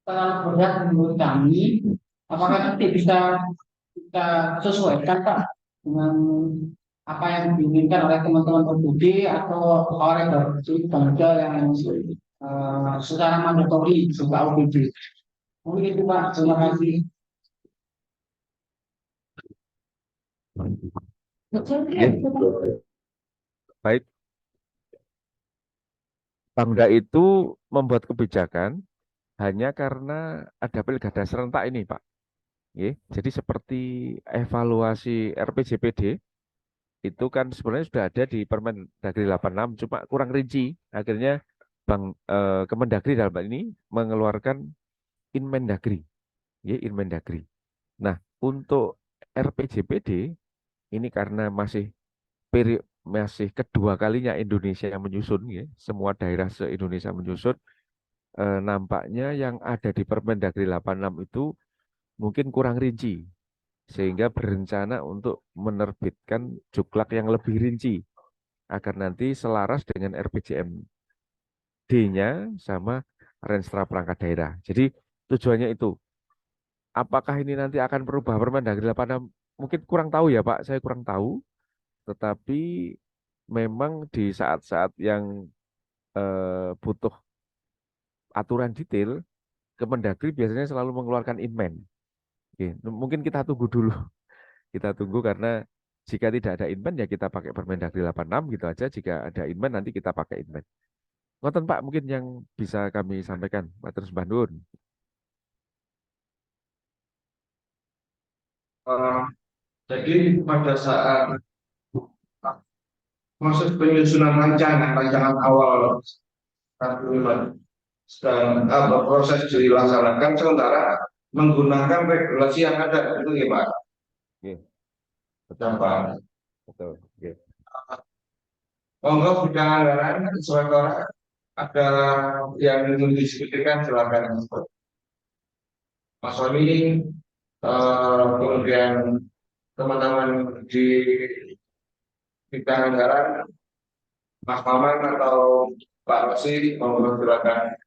terlalu berat menurut kami. Apakah nanti bisa kita sesuaikan, Pak, dengan apa yang diinginkan oleh teman-teman OPD atau oleh Bangda yang secara mandatori juga OPD. Mungkin itu, Pak. Terima kasih. Baik, Pangda itu membuat kebijakan hanya karena ada pilkada serentak ini, Pak. Jadi seperti evaluasi RPJPD itu kan sebenarnya sudah ada di Permendagri 86, cuma kurang rinci. Akhirnya Kemendagri dalam hal ini mengeluarkan Inmendagri, Inmendagri. Nah, untuk RPJPD ini karena masih kedua kalinya Indonesia yang menyusun, semua daerah se-Indonesia menyusun, nampaknya yang ada di Permendagri 86 itu mungkin kurang rinci, sehingga berencana untuk menerbitkan juklak yang lebih rinci, agar nanti selaras dengan RPJMD-nya sama Renstra Perangkat Daerah. Jadi tujuannya itu. Apakah ini nanti akan berubah Permendagri 86? Mungkin kurang tahu ya, Pak, saya kurang tahu. Tetapi memang di saat-saat yang butuh aturan detail, Kemendagri biasanya selalu mengeluarkan Inmen. Mungkin kita tunggu dulu. Kita tunggu karena jika tidak ada Inmen ya kita pakai Permendagri 86 gitu aja. Jika ada Inmen nanti kita pakai Inmen. Ngoten, Pak, mungkin yang bisa kami sampaikan. Pak Terus Bandun. Jadi pada saat proses penyusunan rancangan awal sedang proses dilaksanakan sementara menggunakan regulasi yang ada, itu gimana? Betul, Pak. Betul. Monggo bidang anggaran sesuai ada yang ingin diskusikan silakan. Mas Sony, kemudian teman-teman di bidang anggaran, Mas Maman atau Pak Rosi, mohon silakan.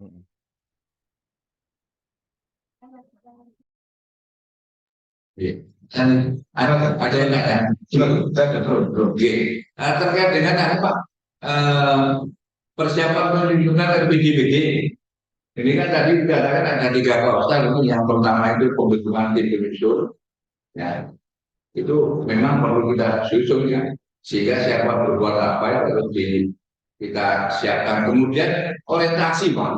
Mm-mm. Iya. Dan ada yang ada, Oke. Terkait dengan apa Pak? Persiapan perlindungan LPDPD. Ini kan tadi dikatakan ada 3 kawasan. Yang pertama itu pembentukan tim penyusun. Ya, itu memang perlu kita susun ya. Sehingga siapa berbuat apa ya harus kita siapkan. Kemudian orientasi Pak.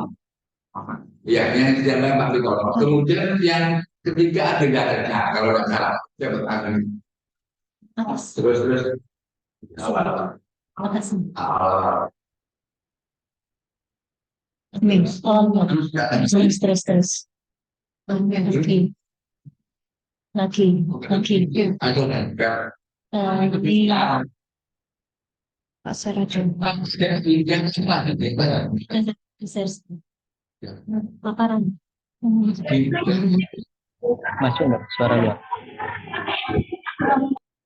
Ya, yang tidak Pak Vito. Kemudian yang ketiga agenda kalau tidak salah. Atas. Terus apa? Atas. Ah, Amin. Oh, terus. Lagi. ada nempel. Ini Pak Serajan. Yang cepat Paparan. Masuk nggak suaranya?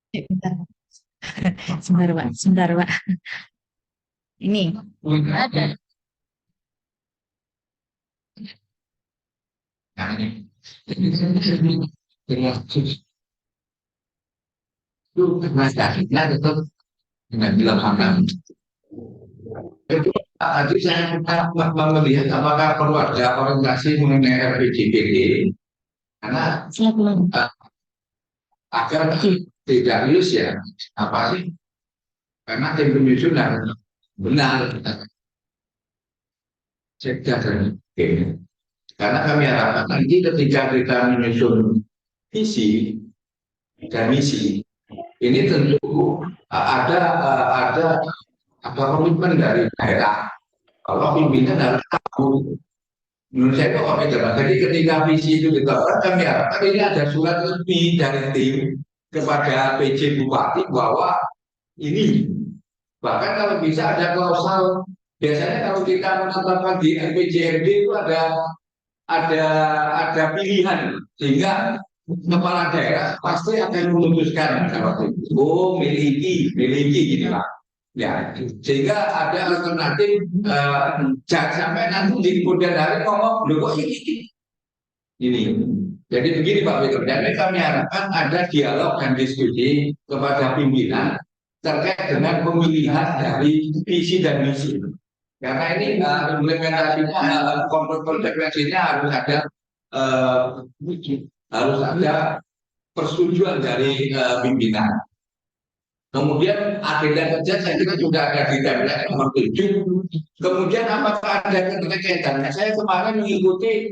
Bentar. Sebentar, Pak. Ini ada. Dengan dilakukan itu tadi saya melihat apakah perlu ada orientasi mengenai RPJPD karena Silakan. agar tidak rius ya apa sih karena tim penyusun harus benar cegah dan karena kami harapkan nanti ketika kita menyusun visi dan misi ini tentu ada komitmen dari daerah. Kalau pimpinan harus tahu. Menurut saya itu komitmen. Jadi ketika visi itu ditetapkan, kami harapkan ini ada surat resmi dari tim kepada PJ Bupati bahwa ini. Bahkan kalau bisa ada klausal. Biasanya kalau kita menetapkan di LPJMD itu ada pilihan sehingga kepala daerah pasti akan memutuskan kalau miliki gitu Pak. Ya, sehingga ada alternatif jangan sampai nanti di kemudian hari ngomong loh kok ini. Jadi begini Pak Victor, jadi kami harapkan ada dialog dan diskusi kepada pimpinan terkait dengan pemilihan dari visi dan misi. Karena ini implementasinya, konsekuensinya harus ada persetujuan dari pimpinan. Kemudian agenda kerja saya kira sudah ada di template nomor 7. Kemudian apakah ada keterkaitannya? Saya kemarin mengikuti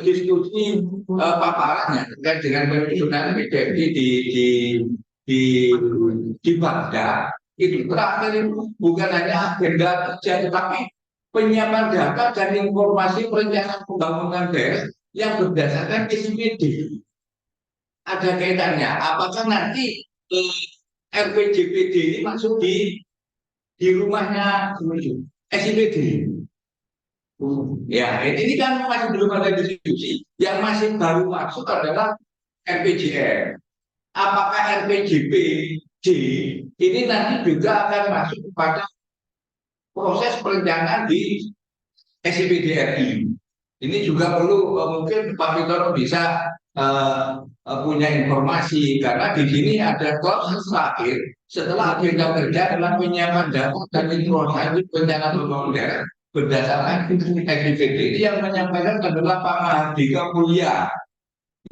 diskusi paparannya terkait dengan penyusunan PDFD di Bagda. Itu terakhir itu bukan hanya agenda kerja tetapi penyiapan data dan informasi perencanaan pembangunan daerah yang berdasarkan SIPD. Ada kaitannya. Apakah nanti RPJPD ini masuk di rumahnya SIPD? Ya, ini kan masih belum ada diskusi. Yang masih baru masuk adalah RPJM. Apakah RPJPD ini nanti juga akan masuk kepada proses perencanaan di SIPD RI? Ini juga perlu mungkin Pak Victor bisa punya informasi karena di sini ada klausul terakhir setelah agenda kerja adalah penyiapan data dan informasi perencanaan pembangunan daerah berdasarkan SIPD. Ini yang menyampaikan adalah Pak Mahardika Mulia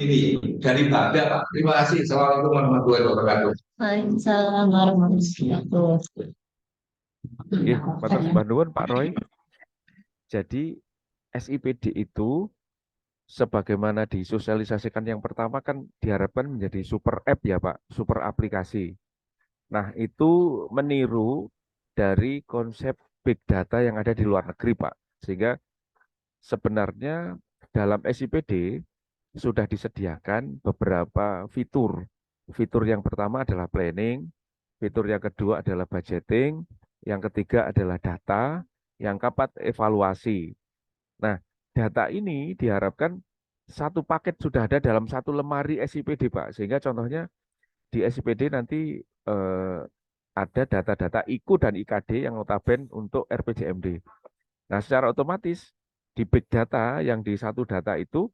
ini dari Bagda Pak. Terima kasih. Assalamualaikum warahmatullahi wabarakatuh. Waalaikumsalam warahmatullahi wabarakatuh. Ya, Pak Nuwun Pak Roy. Jadi SIPD itu sebagaimana disosialisasikan yang pertama kan diharapkan menjadi super app ya Pak, super aplikasi. Nah, itu meniru dari konsep big data yang ada di luar negeri Pak. Sehingga sebenarnya dalam SIPD sudah disediakan beberapa fitur. Fitur yang pertama adalah planning, fitur yang kedua adalah budgeting, yang ketiga adalah data, yang keempat evaluasi. Nah, data ini diharapkan satu paket sudah ada dalam satu lemari SIPD, Pak. Sehingga contohnya di SIPD nanti ada data-data IKU dan IKD yang notabene untuk RPJMD. Nah, secara otomatis di big data yang di satu data itu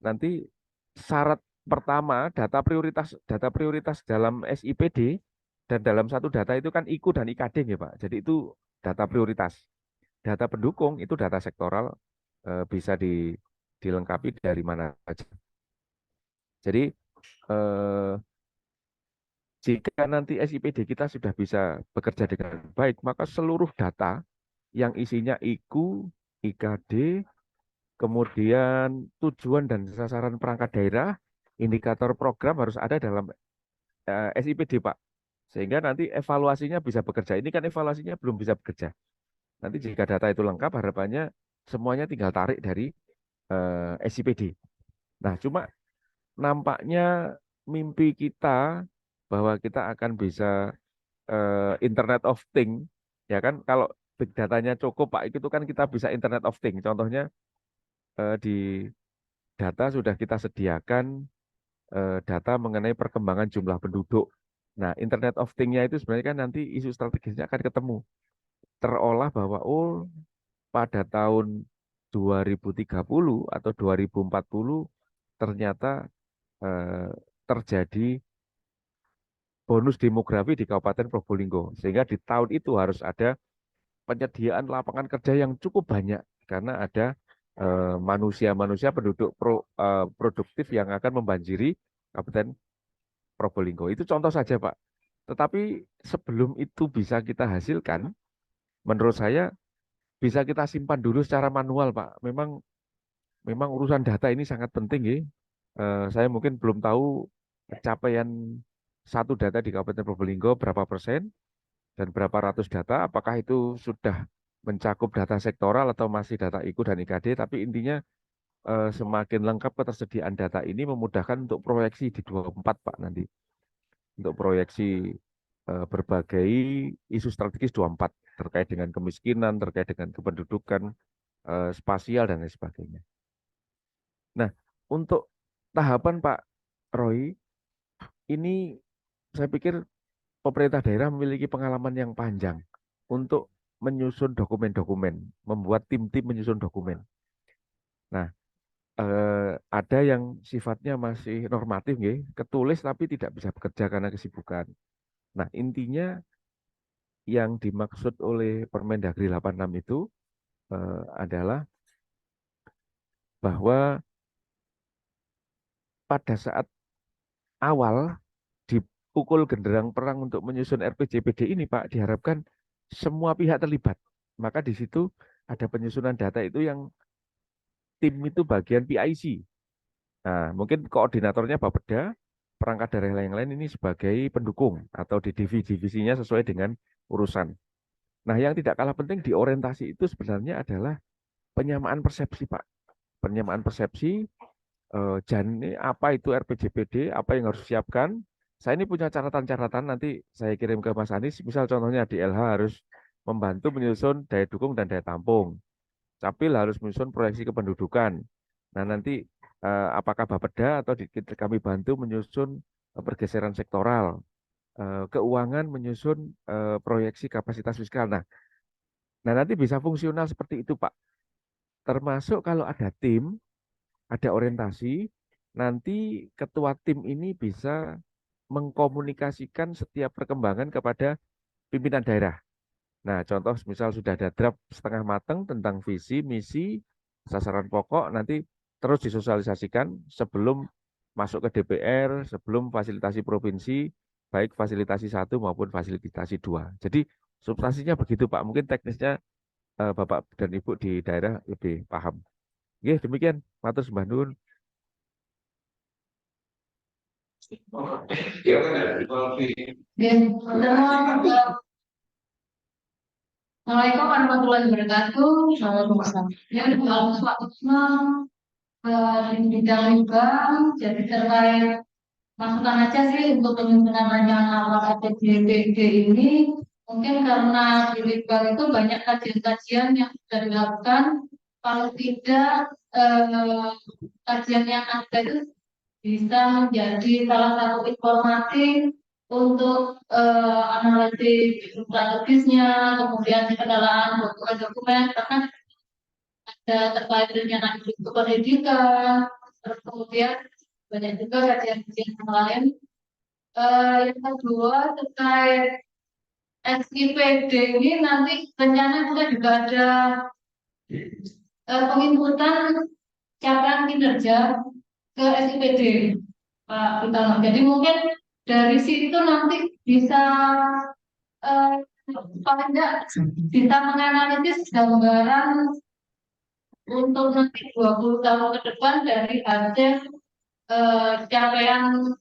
nanti syarat pertama data prioritas dalam SIPD dan dalam satu data itu kan IKU dan IKD ya Pak. Jadi itu data prioritas. Data pendukung itu data sektoral bisa dilengkapi dari mana saja. Jadi jika nanti SIPD kita sudah bisa bekerja dengan baik, maka seluruh data yang isinya IKU, IKD, kemudian tujuan dan sasaran perangkat daerah, indikator program harus ada dalam SIPD, Pak. Sehingga nanti evaluasinya bisa bekerja. Ini kan evaluasinya belum bisa bekerja. Nanti jika data itu lengkap, harapannya semuanya tinggal tarik dari SIPD. Nah, cuma nampaknya mimpi kita bahwa kita akan bisa Internet of Things, ya kan? Kalau big datanya cukup, Pak, itu kan kita bisa Internet of Things. Contohnya di data sudah kita sediakan data mengenai perkembangan jumlah penduduk. Nah, Internet of Things-nya itu sebenarnya kan nanti isu strategisnya akan ketemu. Terolah bahwa pada tahun 2030 atau 2040 ternyata terjadi bonus demografi di Kabupaten Probolinggo. Sehingga di tahun itu harus ada penyediaan lapangan kerja yang cukup banyak karena ada manusia-manusia penduduk produktif yang akan membanjiri Kabupaten Probolinggo. Itu contoh saja, Pak. Tetapi sebelum itu bisa kita hasilkan, menurut saya bisa kita simpan dulu secara manual, Pak. Memang urusan data ini sangat penting, ya. Saya mungkin belum tahu capaian satu data di Kabupaten Probolinggo berapa persen dan berapa ratus data. Apakah itu sudah mencakup data sektoral atau masih data IKU dan IKD? Tapi intinya semakin lengkap ketersediaan data ini memudahkan untuk proyeksi di 24 Pak nanti. Untuk proyeksi berbagai isu strategis 24 terkait dengan kemiskinan, terkait dengan kependudukan, spasial dan lain sebagainya. Nah, untuk tahapan Pak Roy, ini saya pikir pemerintah daerah memiliki pengalaman yang panjang untuk menyusun dokumen-dokumen, membuat tim-tim menyusun dokumen. Nah, ada yang sifatnya masih normatif, ketulis tapi tidak bisa bekerja karena kesibukan. Nah, intinya yang dimaksud oleh Permendagri 86 itu adalah bahwa pada saat awal dipukul genderang perang untuk menyusun RPJPD ini, Pak, diharapkan semua pihak terlibat. Maka di situ ada penyusunan data itu yang tim itu bagian PIC. Nah, mungkin koordinatornya Bapeda, perangkat daerah yang lain ini sebagai pendukung atau di divisinya sesuai dengan urusan. Nah, yang tidak kalah penting di orientasi itu sebenarnya adalah penyamaan persepsi, Pak. Penyamaan persepsi, ini apa itu RPJPD, apa yang harus disiapkan. Saya ini punya catatan-catatan, nanti saya kirim ke Mas Anies. Misal contohnya di LH harus membantu menyusun daya dukung dan daya tampung. Capil harus menyusun proyeksi kependudukan. Nah, nanti apakah Bapeda atau kami bantu menyusun pergeseran sektoral. Keuangan menyusun proyeksi kapasitas fiskal. Nah, nanti bisa fungsional seperti itu, Pak. Termasuk kalau ada tim, ada orientasi, nanti ketua tim ini bisa mengkomunikasikan setiap perkembangan kepada pimpinan daerah. Nah, contoh misal sudah ada draft setengah matang tentang visi, misi, sasaran pokok, nanti terus disosialisasikan sebelum masuk ke DPR, sebelum fasilitasi provinsi, baik fasilitasi 1 maupun fasilitasi 2. Jadi substansinya begitu, Pak. Mungkin teknisnya Bapak dan Ibu di daerah lebih paham. Nggih, demikian. Matur sembah nuwun. Ya benar, Golfi. Assalamualaikum warahmatullahi wabarakatuh. Waalaikumsalam. Ya, kalau selanjutnya di bidang libang, jadi terkait masukan aja sih untuk penyusunan rancangan awal APBD ini. Mungkin karena di libang itu banyak kajian-kajian yang sudah dilakukan. Kalau tidak kajian yang ada itu bisa menjadi salah satu informasi untuk analisis strategisnya, kemudian pengelolaan dokumen-dokumen, bahkan ada terkait rencana industri pendidikan, terus kemudian banyak juga kajian-kajian yang lain. Yang kedua terkait SIPD ini nanti rencana kita juga ada penginputan capaian kinerja ke SIPD, Pak Utama. Jadi mungkin dari situ nanti bisa eh, paling tidak bisa menganalisis gambaran untuk nanti 20 tahun ke depan dari hasil capaian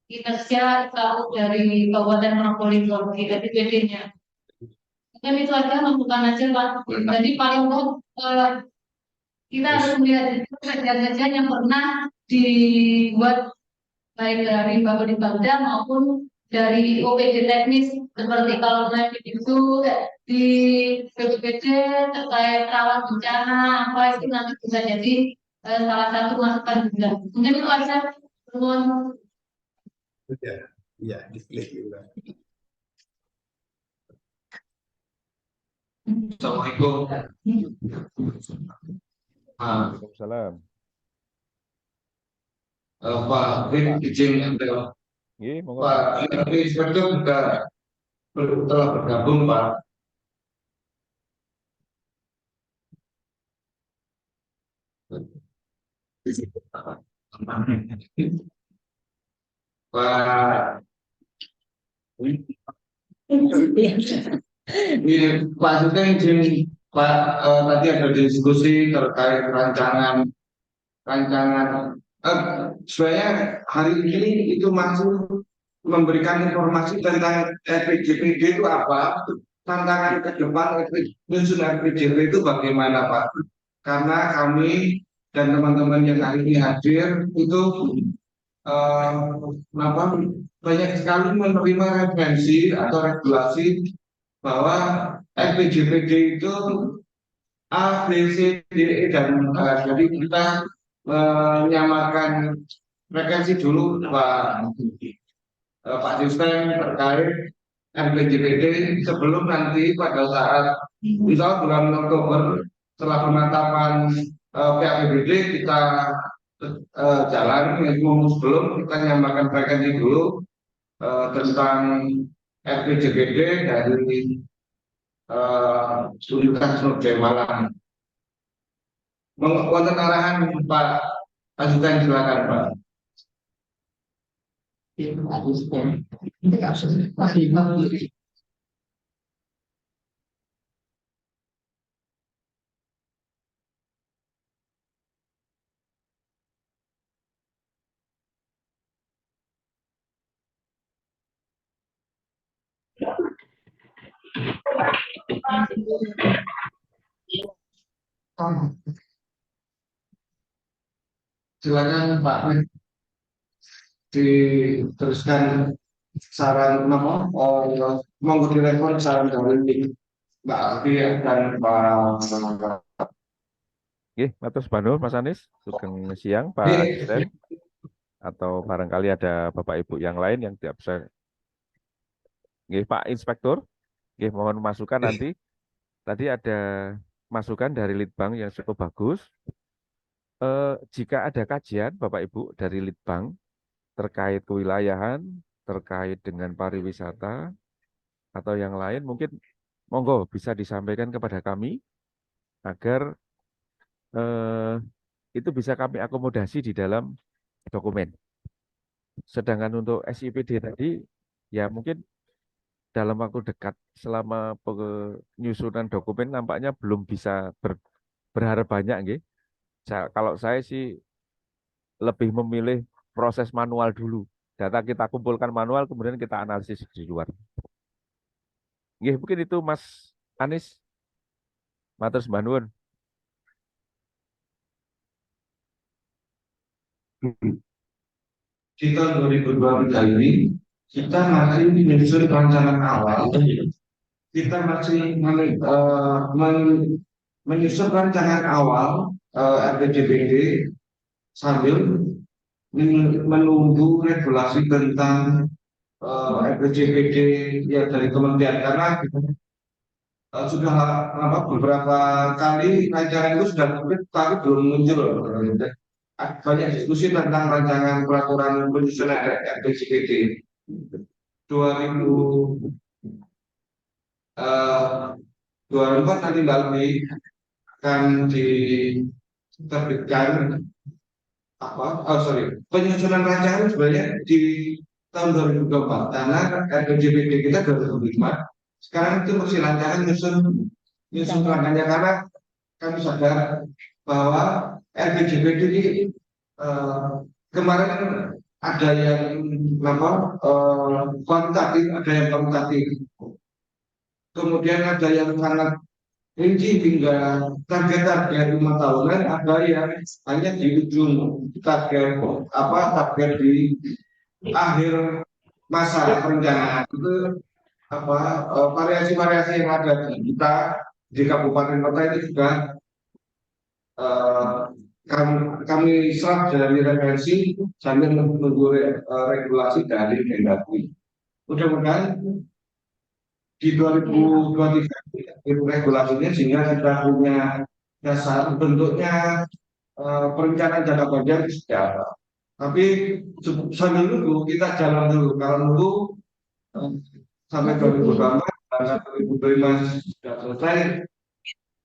kinerja IKU dari Kabupaten Probolinggo di SIPD-nya. Mungkin itu aja masukan aja Pak. Jadi paling kita harus melihat itu kajian-kajian yang pernah dibuat baik dari Bapak Bangda maupun dari OPD teknis seperti kalau nanti itu di BPBD terkait rawan bencana apa itu nanti bisa jadi salah satu masukan juga. Mungkin itu aja. Nuwun. Ya, ya, diklik juga. Assalamualaikum. Waalaikumsalam. Pak Rin izin Nggih, monggo. Pak Inspektur juga telah bergabung Pak. Pak ini Pak Sute izin Pak tadi ada diskusi terkait rancangan sebenarnya hari ini itu masih memberikan informasi tentang RPJPD itu apa, tantangan ke depan menyusun RPJP itu bagaimana Pak? Karena kami dan teman-teman yang hari ini hadir itu apa, banyak sekali menerima referensi atau regulasi bahwa RPJPD itu A, B, C, D, E, dan jadi kita menyamakan frekuensi dulu Pak Justin terkait RPJPD sebelum nanti pada saat misal bulan Oktober setelah penetapan PAPBD kita jalan sebelum kita nyamakan frekuensi dulu tentang RPJPD dari Universitas Nurjaya Malang. Wonten arahan Pak Ajudan, silakan Pak. Silakan Pak, diteruskan saran monggo direspon saran dari Mbak Alfi dan Pak. Nggih, matur sembah nuwun Mas Anies. Sugeng siang Pak Asisten. Atau barangkali ada Bapak Ibu yang lain yang tidak bisa. Nggih, Pak Inspektur. Nggih, mohon masukan nanti. Tadi ada masukan dari Litbang yang cukup bagus. Jika ada kajian Bapak Ibu dari Litbang terkait kewilayahan, terkait dengan pariwisata atau yang lain, mungkin monggo bisa disampaikan kepada kami agar itu bisa kami akomodasi di dalam dokumen. Sedangkan untuk SIPD tadi, ya mungkin dalam waktu dekat selama penyusunan dokumen nampaknya belum bisa berharap banyak, nggih. Kalau saya sih lebih memilih proses manual dulu. Data kita kumpulkan manual, kemudian kita analisis di luar. Nggih, mungkin itu Mas Anies, matur sembah nuwun. Di tahun 2023 ini kita masih menyusun rancangan awal, kita masih menyusun rancangan awal RPJMD sambil menunggu regulasi tentang RPJMD ya dari kementerian, karena sudah beberapa kali rancangan itu sudah terbit tapi belum muncul. Banyak diskusi tentang rancangan peraturan penyusunan RPJMD 2000 2004 nanti Mbak Umi akan diterbitkan penyusunan rancangan sebenarnya di tahun 2024 karena RPJMD kita 2005. Sekarang itu masih rancangan nyusun rancangannya, karena kami sadar bahwa RPJMD ini kemarin ada yang kuantitatif, ada yang kualitatif. Kemudian ada yang sangat rinci hingga target-target 5 tahunan, ada yang hanya di ujung target di akhir masa perencanaan. Itu variasi-variasi yang ada di kita di kabupaten kota itu juga kami serap dari referensi sambil menunggu regulasi dari Mendagri. Mudah-mudahan di 2023 regulasinya, sehingga kita punya dasar bentuknya perencanaan jangka panjang seperti apa. Tapi sambil nunggu, kita jalan dulu. Kalau nunggu sampai 2024 dan 2025 sudah selesai,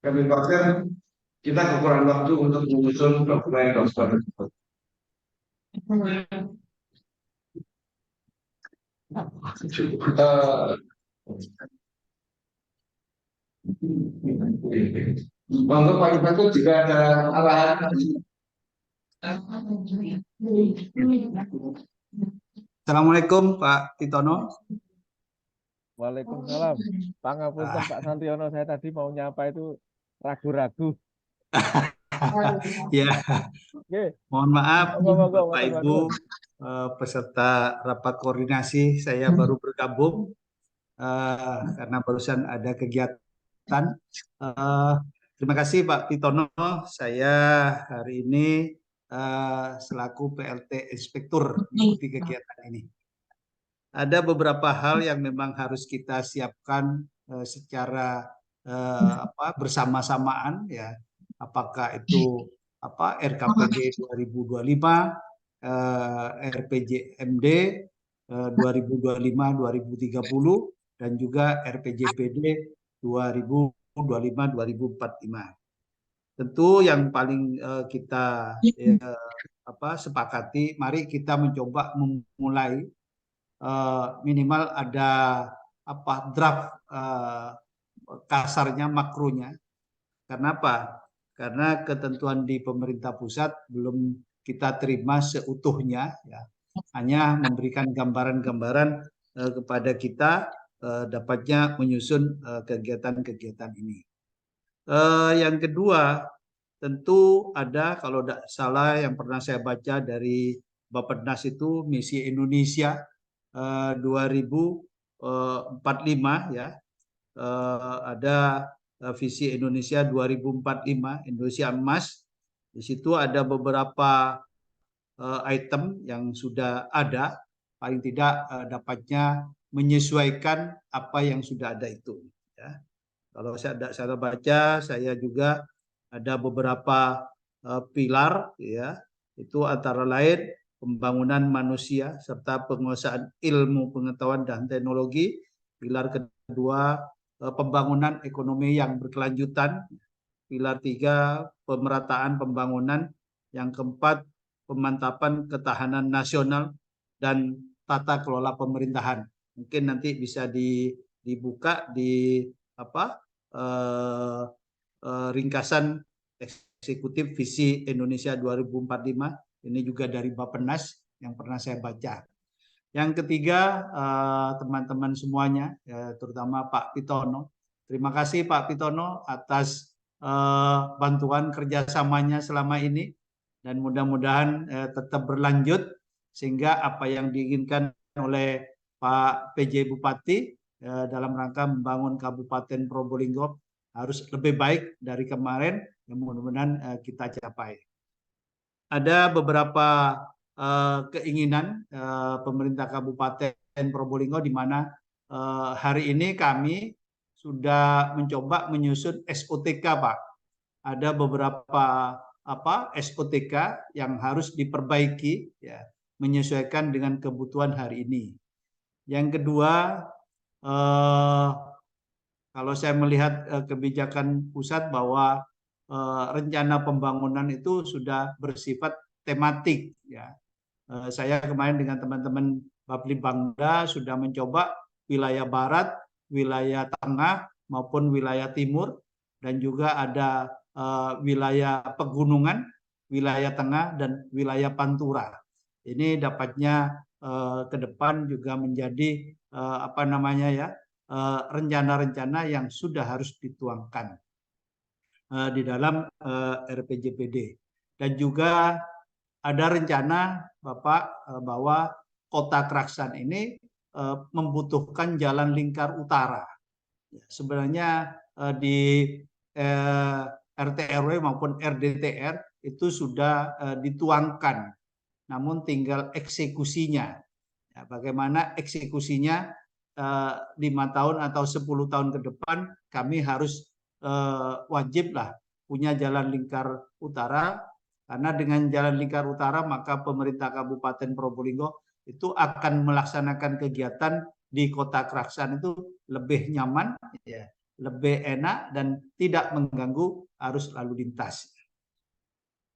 kami khawatir kita kekurangan waktu untuk menyusun dokumen tersebut. Monggo Pak Bupati jika ada arahan. Assalamualaikum Pak Titono. Waalaikumsalam. Pangapunten Pak Santiono, saya tadi mau nyapa itu ragu-ragu. Ya, mohon maaf Monggo, Bapak Ibu peserta rapat koordinasi, saya baru bergabung karena barusan ada kegiatan. Terima kasih Pak Titono, saya hari ini selaku PLT Inspektur mengikuti kegiatan ini. Ada beberapa hal yang memang harus kita siapkan secara bersama-samaan, ya. Apakah itu RKPD 2025, RPJMD 2025-2030, dan juga RPJPD 2025-2045. Tentu yang paling kita sepakati, mari kita mencoba memulai minimal ada draft kasarnya, makronya. Kenapa? Karena ketentuan di pemerintah pusat belum kita terima seutuhnya, ya. Hanya memberikan gambaran-gambaran kepada kita dapatnya menyusun kegiatan-kegiatan ini. Yang kedua, tentu ada, kalau tidak salah yang pernah saya baca dari Bappenas itu misi Indonesia 2045, ya. Ada visi Indonesia 2045, Indonesia Emas. Di situ ada beberapa item yang sudah ada, paling tidak dapatnya menyesuaikan apa yang sudah ada itu, ya. Kalau saya baca, saya juga ada beberapa pilar, ya, itu antara lain pembangunan manusia serta penguasaan ilmu pengetahuan dan teknologi. Pilar kedua, pembangunan ekonomi yang berkelanjutan. Pilar 3, pemerataan pembangunan. Yang keempat, pemantapan ketahanan nasional dan tata kelola pemerintahan. Mungkin nanti bisa dibuka di ringkasan eksekutif visi Indonesia 2045. Ini juga dari Bappenas yang pernah saya baca. Yang ketiga, teman-teman semuanya, terutama Pak Pitono. Terima kasih Pak Pitono atas bantuan kerjasamanya selama ini, dan mudah-mudahan tetap berlanjut sehingga apa yang diinginkan oleh Pak PJ Bupati dalam rangka membangun Kabupaten Probolinggo harus lebih baik dari kemarin, yang mudah-mudahan kita capai. Ada beberapa keinginan pemerintah Kabupaten Probolinggo, di mana hari ini kami sudah mencoba menyusun SOTK, Pak. Ada beberapa SOTK yang harus diperbaiki, ya, menyesuaikan dengan kebutuhan hari ini. Yang kedua, kalau saya melihat kebijakan pusat bahwa rencana pembangunan itu sudah bersifat tematik, ya. Saya kemarin dengan teman-teman Baplibangda sudah mencoba wilayah barat, wilayah tengah maupun wilayah timur, dan juga ada wilayah pegunungan, wilayah tengah, dan wilayah pantura. Ini dapatnya ke depan juga menjadi rencana-rencana yang sudah harus dituangkan di dalam RPJPD. Dan juga ada rencana Bapak bahwa Kota Kraksan ini membutuhkan jalan lingkar utara. Sebenarnya di RT RW maupun RDTR itu sudah dituangkan, namun tinggal eksekusinya. Ya, bagaimana eksekusinya 5 tahun atau 10 tahun ke depan, kami harus wajiblah punya jalan lingkar utara, karena dengan jalan lingkar utara maka pemerintah Kabupaten Probolinggo itu akan melaksanakan kegiatan di Kota Kraksan itu lebih nyaman, ya, lebih enak, dan tidak mengganggu arus lalu lintas.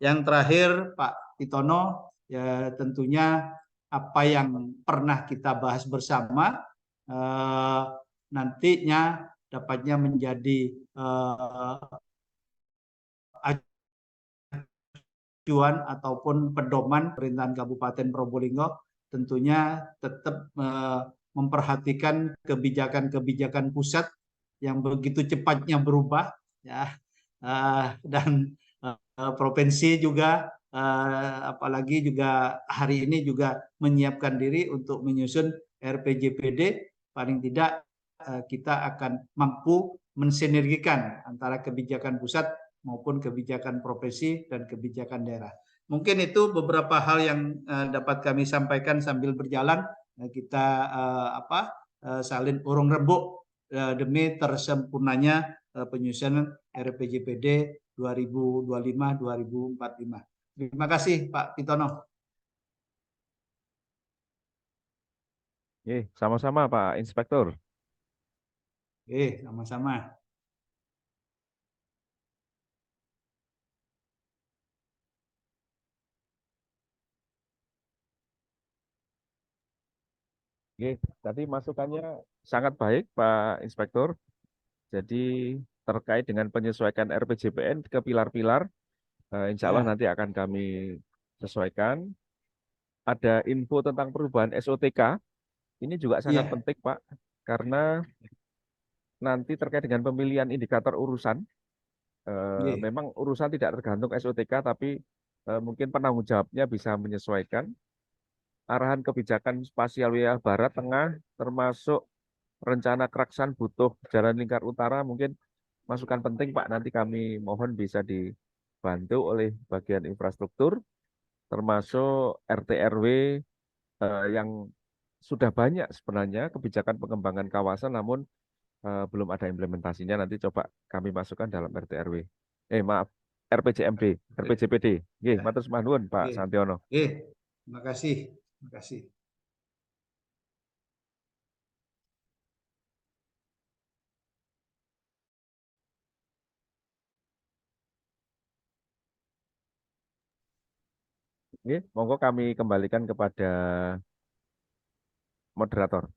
Yang terakhir Pak Pitono, ya, tentunya apa yang pernah kita bahas bersama nantinya dapatnya menjadi acuan ataupun pedoman pemerintahan Kabupaten Probolinggo, tentunya tetap memperhatikan kebijakan-kebijakan pusat yang begitu cepatnya berubah, ya, dan provinsi juga apalagi juga hari ini juga menyiapkan diri untuk menyusun RPJPD. Paling tidak kita akan mampu mensinergikan antara kebijakan pusat maupun kebijakan provinsi dan kebijakan daerah. Mungkin itu beberapa hal yang dapat kami sampaikan sambil berjalan. Kita salin urung rembuk demi tersempurnanya penyusunan RPJPD 2025-2045. Terima kasih Pak Pitono. Sama-sama Pak Inspektur. Sama-sama. Tadi masukannya sangat baik Pak Inspektur. Jadi terkait dengan penyesuaian RPJPN ke pilar-pilar, insya Allah nanti akan kami sesuaikan. Ada info tentang perubahan SOTK, ini juga sangat penting Pak, karena nanti terkait dengan pemilihan indikator urusan, memang urusan tidak tergantung SOTK, tapi mungkin penanggung jawabnya bisa menyesuaikan. Arahan kebijakan spasial wilayah barat tengah, termasuk rencana Kraksan butuh jalan lingkar utara, mungkin masukan penting Pak, nanti kami mohon bisa dibantu oleh bagian infrastruktur, termasuk RT RW yang sudah banyak sebenarnya kebijakan pengembangan kawasan, namun belum ada implementasinya. Nanti coba kami masukkan dalam RT RW. Maaf, RPJMD, RPJPD. Matur nuwun Pak Santiono. Terima kasih. Terima kasih. Monggo kami kembalikan kepada moderator.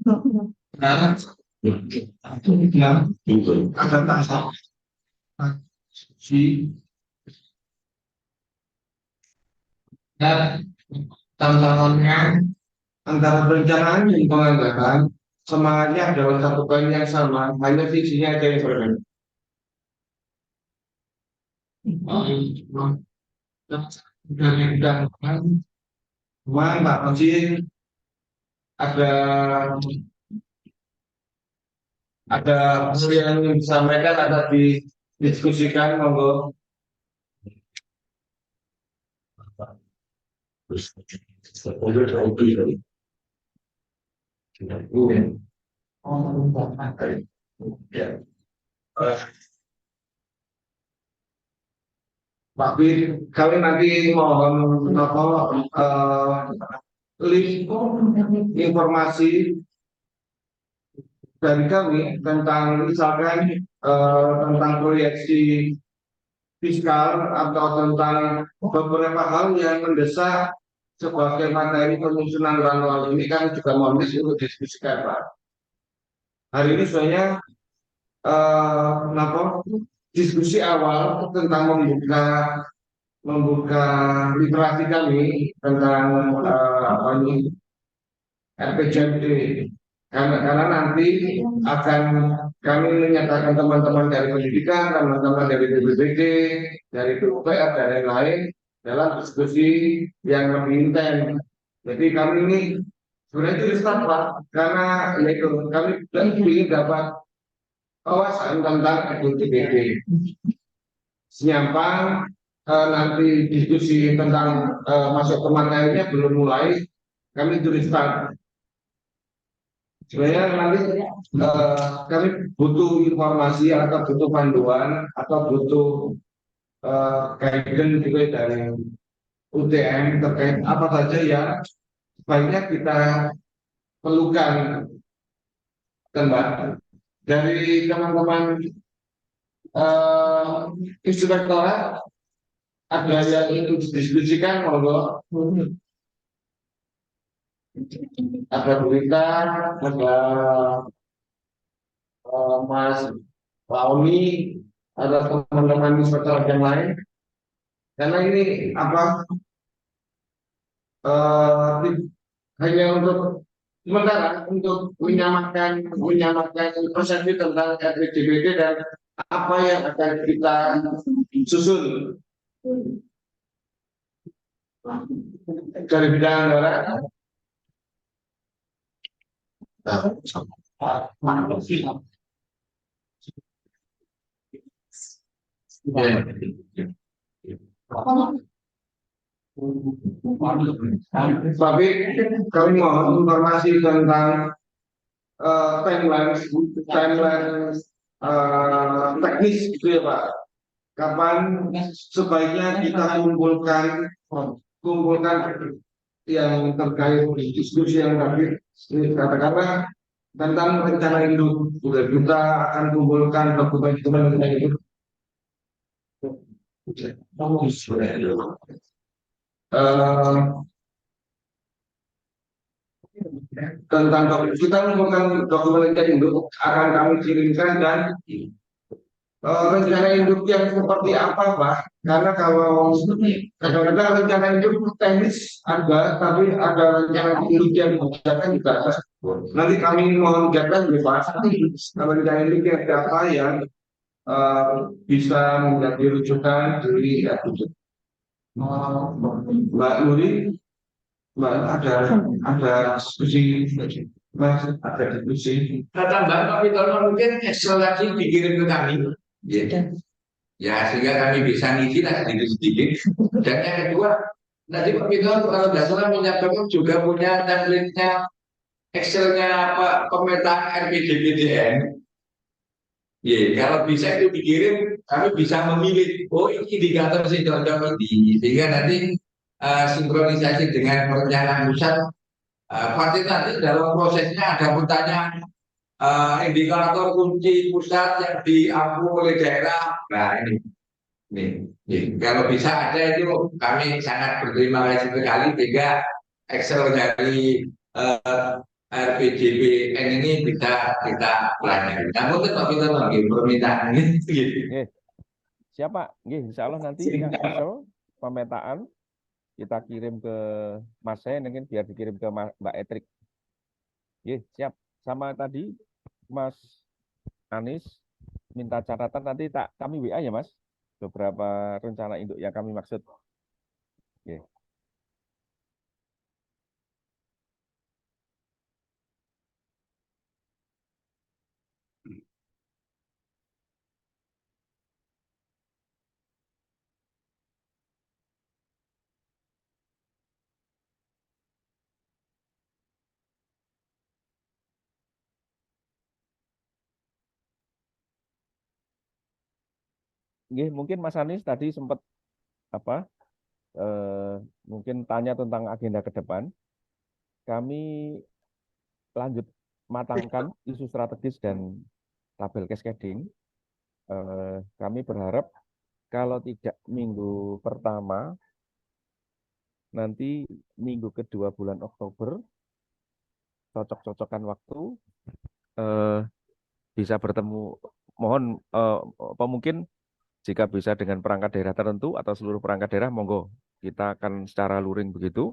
Nah, ada tahap si dan tantangannya antara perencanaan dan penganggaran semangatnya adalah satu poin yang sama, hanya visinya aja yang berbeda. Dari bidang Bang, Pak Oji, ada hal yang ingin disampaikan atau didiskusikan, monggo. Pak Bir, kami nanti mohon link informasi dari kami tentang misalkan tentang proyeksi fiskal atau tentang beberapa hal yang mendesak sebagai materi penyusunan manual ini kan juga mohon untuk diskusikan Pak. Hari ini sebenarnya diskusi awal tentang membuka literasi kami tentang RPJMD karena nanti akan kami menyatakan teman-teman dari pendidikan, teman-teman dari BPBD, dari PUPR, dan lain-lain dalam diskusi yang lebih intens. Jadi kami ini sebenarnya itu start Pak, karena yaitu kami ingin dapat kawasan tentang RPJMD. Senyampang nanti diskusi tentang masuk ke materinya belum mulai, kami itu start. Sebenarnya nanti kami butuh informasi atau butuh panduan atau butuh guidance juga dari UTM terkait apa saja yang sebaiknya kita perlukan, Mbak. Dari teman-teman inspektorat ada yang ingin didiskusikan, monggo. Ada berita, ada Mas Launi, ada teman-teman inspektorat yang lain. Karena ini hanya untuk sementara untuk menyamakan persepsi tentang RPJMD dan apa yang akan kita susun dari bidang anggaran. Tapi kami mohon informasi tentang timeline teknis gitu ya Pak. Kapan sebaiknya kita kumpulkan yang terkait diskusi yang tadi katakanlah tentang rencana induk. Kita akan kumpulkan dokumen-dokumen tentang itu. Tentang kita mengumpulkan dokumen rencana induk akan kami kirimkan dan rencana induk yang seperti apa Pak? Karena kalau kadang-kadang rencana induk teknis ada, tapi ada rencana induk yang dikerjakan juga ada. Nanti kami mohon gagal ya Pak, rencana induk yang apa yang bisa menjadi rujukan dari Mbak Nuri, Mbak ada diskusi, Mas ada diskusi. Kata Mbak Kapitono mungkin Excel lagi dikirim ke kami, ya sehingga kami bisa ngisi lah sedikit-sedikit. Dan yang kedua, nanti Pak Kapitono kalau tidak salah menyampaikan juga punya template-nya Excel-nya pemetaan RPJMD. Kalau bisa itu dikirim, kami bisa memilih, ini indikator sih cocok ini, sehingga nanti sinkronisasi dengan perencanaan pusat. Pasti nanti dalam prosesnya ada pertanyaan indikator kunci pusat yang diampu oleh daerah. Nah ini. Kalau bisa ada itu kami sangat berterima kasih sekali sehingga Excel dari RPJPN ini bisa kita pelajari. Namun tetap kita bagi permintaan gitu. Oke, siapa? Insya Allah nanti Kak Isel pemetaan kita kirim ke Mas Sen, mungkin biar dikirim ke Mbak Etrik. Siap. Sama tadi Mas Anis minta catatan nanti kami WA ya Mas. Beberapa rencana induk yang kami maksud. Mungkin Mas Anis tadi sempat mungkin tanya tentang agenda ke depan. Kami lanjut matangkan isu strategis dan tabel cascading. Kami berharap kalau tidak minggu pertama, nanti minggu kedua bulan Oktober, cocok-cocokan waktu, bisa bertemu. Mohon mungkin jika bisa dengan perangkat daerah tertentu atau seluruh perangkat daerah, monggo kita akan secara luring begitu.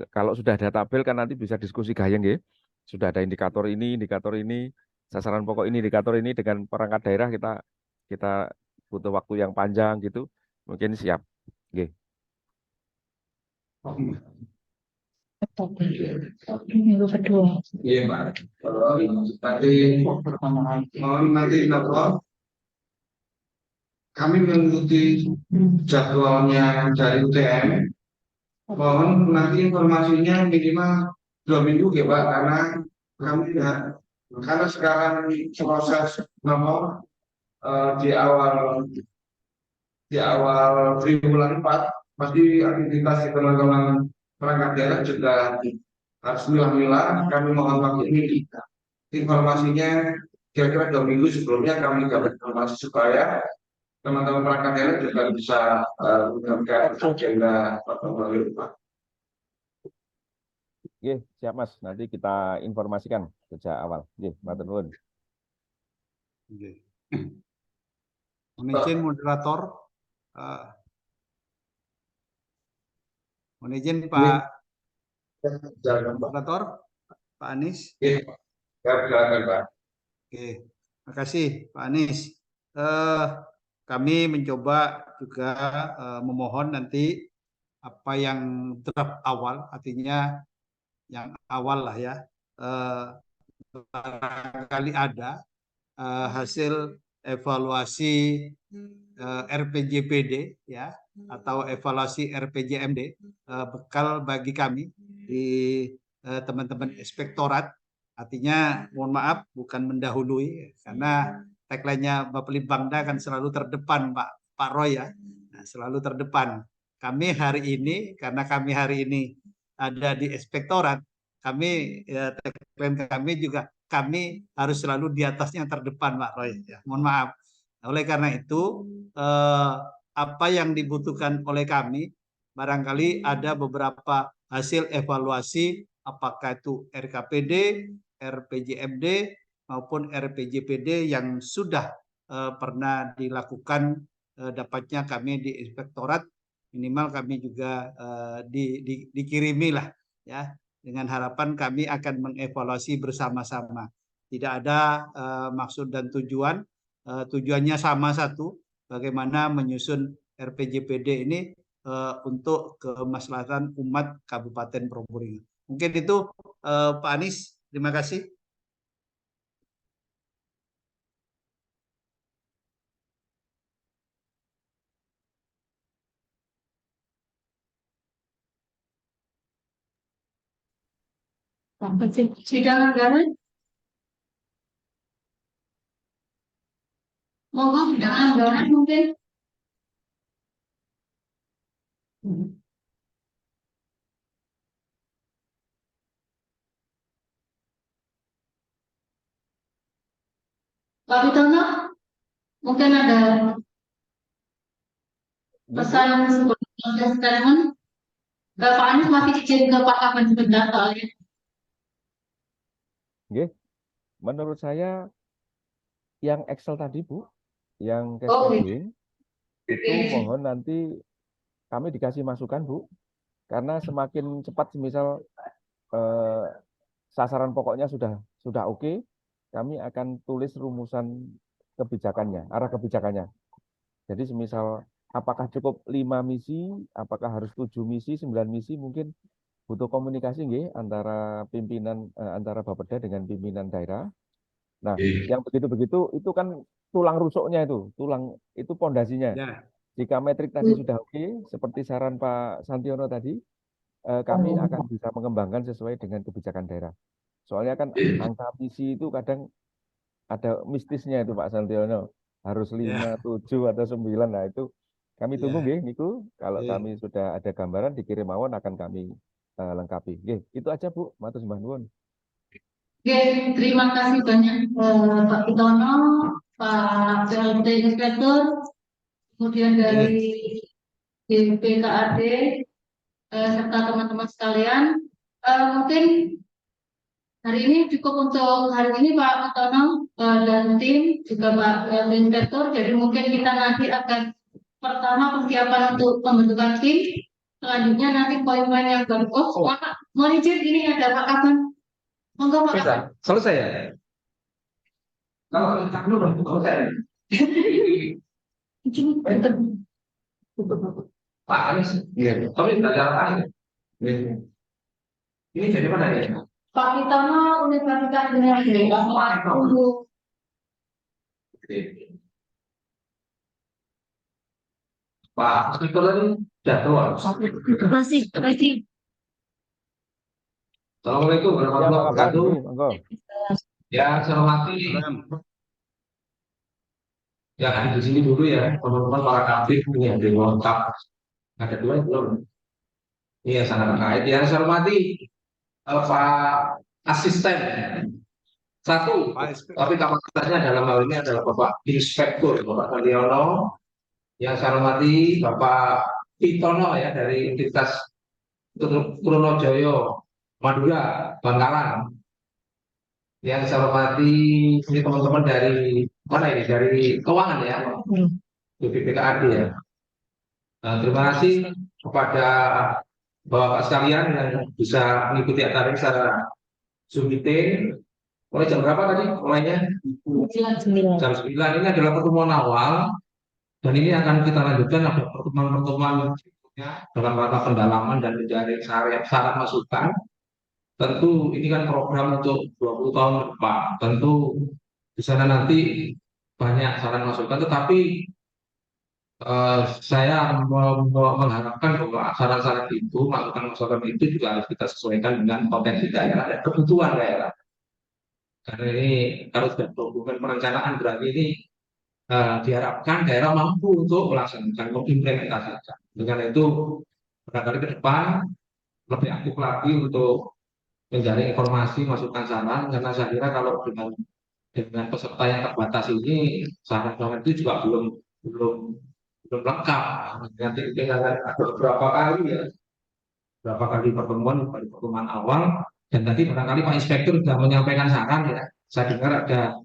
Kalau sudah ada tabel kan nanti bisa diskusi gayeng ya. Sudah ada indikator ini, sasaran pokok ini, indikator ini dengan perangkat daerah kita butuh waktu yang panjang gitu. Mungkin siap. Minggu kedua. Iya, Pak. Nanti kami mengikuti jadwalnya dari UTM. Mohon nanti informasinya minimal 2 minggu ya Pak, karena kami karena sekarang proses nomor di awal triwulan 4 pasti aktivitas di teman-teman perangkat daerah juga harus milah-milah. Kami mohon waktu ini informasinya kira-kira 2 minggu sebelumnya kami dapat informasi supaya teman-teman perangkat daerah juga bisa mengajukan agenda Pak. Siap Mas. Nanti kita informasikan sejak awal. Matur nuwun. Mohon izin moderator. Mohon izin Pak moderator, Pak Anies. Silakan Pak. Terima kasih Pak Anies. Kami mencoba juga memohon nanti apa yang draft awal, artinya yang awal lah ya, barangkali ada hasil evaluasi RPJPD ya, atau evaluasi RPJMD, bekal bagi kami di teman-teman inspektorat. Artinya mohon maaf bukan mendahului, karena tagline-nya Bapelibangda kan selalu terdepan Pak Roy ya, selalu terdepan. Kami hari ini, karena kami hari ini ada di inspektorat, kami tagline kami juga, kami harus selalu di atasnya terdepan Pak Roy ya. Mohon maaf. Oleh karena itu apa yang dibutuhkan oleh kami, barangkali ada beberapa hasil evaluasi, apakah itu RKPD, RPJMD maupun RPJPD yang sudah pernah dilakukan, dapatnya kami di inspektorat, minimal kami juga dikirimi lah ya, dengan harapan kami akan mengevaluasi bersama-sama. Tidak ada maksud dan tujuan, tujuannya sama satu, bagaimana menyusun RPJPD ini untuk kemaslahatan umat Kabupaten Probolinggo. Mungkin itu Pak Anies, terima kasih. Sidang anggaran, monggo sidang anggaran mungkin. Pak Witono, mungkin ada pesan sebelum statement. Bapak Anies masih izin ke Pak Ahmad sebentar soalnya. Nggih. Menurut saya yang Excel tadi Bu, yang cash Oh, flow itu mohon nanti kami dikasih masukan Bu, karena semakin cepat semisal sasaran pokoknya sudah oke, kami akan tulis rumusan kebijakannya, arah kebijakannya. Jadi semisal apakah cukup 5 misi, apakah harus 7 misi, 9 misi, mungkin butuh komunikasi nggih antara pimpinan antara Bapeda dengan pimpinan daerah. Nah, yang begitu-begitu itu kan tulang rusuknya itu pondasinya. Ya. Jika metrik tadi sudah oke, seperti saran Pak Santiono tadi, kami akan bisa mengembangkan sesuai dengan kebijakan daerah. Soalnya kan angka misi itu kadang ada mistisnya itu Pak Santiono. Harus 5, 7 atau 9. Nah, itu kami tunggu nggih niku. Kalau kami sudah ada gambaran dikirim mawon akan kami lengkapi. Nggih, itu aja Bu. Matur sembah nuwun. Oke, terima kasih banyak Pak Pitono, Pak PLT Inspektur, kemudian dari BPKAD, serta teman-teman sekalian. Mungkin hari ini cukup untuk hari ini Pak Pitono dan tim, juga Pak PLT Inspektur. Jadi mungkin kita nanti akan pertama persiapan untuk pembentukan tim. Selanjutnya nanti poin-poin yang baru. Oh, Pak, mohon izin ini ada Pak Kaban. Monggo Pak Kaban. Selesai ya? Kalau tak dulu selesai. Pak Anies, tapi tidak jalan lagi. Ini dari mana ya? Pak Pitono Universitas Indonesia. Pak Speaker tadi jatuh. Masih. Assalamualaikum warahmatullahi wabarakatuh. Ya, saya hormati yang ada di sini dulu ya, teman-teman para kapit ini yang lengkap. Ada 2 belum? Iya, sangat terkait. Yang saya hormati Pak Asisten 1, tapi kapasitasnya dalam hal ini adalah Bapak Inspektur, Bapak Santiono. Yang saya hormati Bapak Pitono ya dari Universitas Trunojoyo, Madura, Bangkalan. Yang saya hormati ini teman-teman dari mana ini? Dari keuangan ya, BPKAD ya. Nah, terima kasih kepada Bapak sekalian yang bisa mengikuti acara ini secara Zoom meeting. Mulai jam berapa tadi? Mulainya jam 9. Ini adalah pertemuan awal dan ini akan kita lanjutkan ada pertemuan-pertemuan berikutnya dalam rangka pendalaman dan mencari syarat masukan. Tentu ini kan program untuk 20 tahun ke depan. Tentu di sana nanti banyak saran masukan, tetapi saya mengharapkan bahwa saran-saran itu, masukan-masukan itu juga harus kita sesuaikan dengan potensi daerah dan kebutuhan daerah. Karena ini kalau sudah berhubungan perencanaan berarti ini diharapkan daerah mampu untuk melaksanakan, mengimplementasikan. Dengan itu barangkali ke depan lebih aktif lagi untuk mencari informasi, masukan saran, karena saya kira kalau dengan peserta yang terbatas ini saran-saran itu juga belum lengkap. Nanti ada beberapa kali pertemuan awal, dan tadi barangkali Pak Inspektur sudah menyampaikan saran ya. Saya dengar ada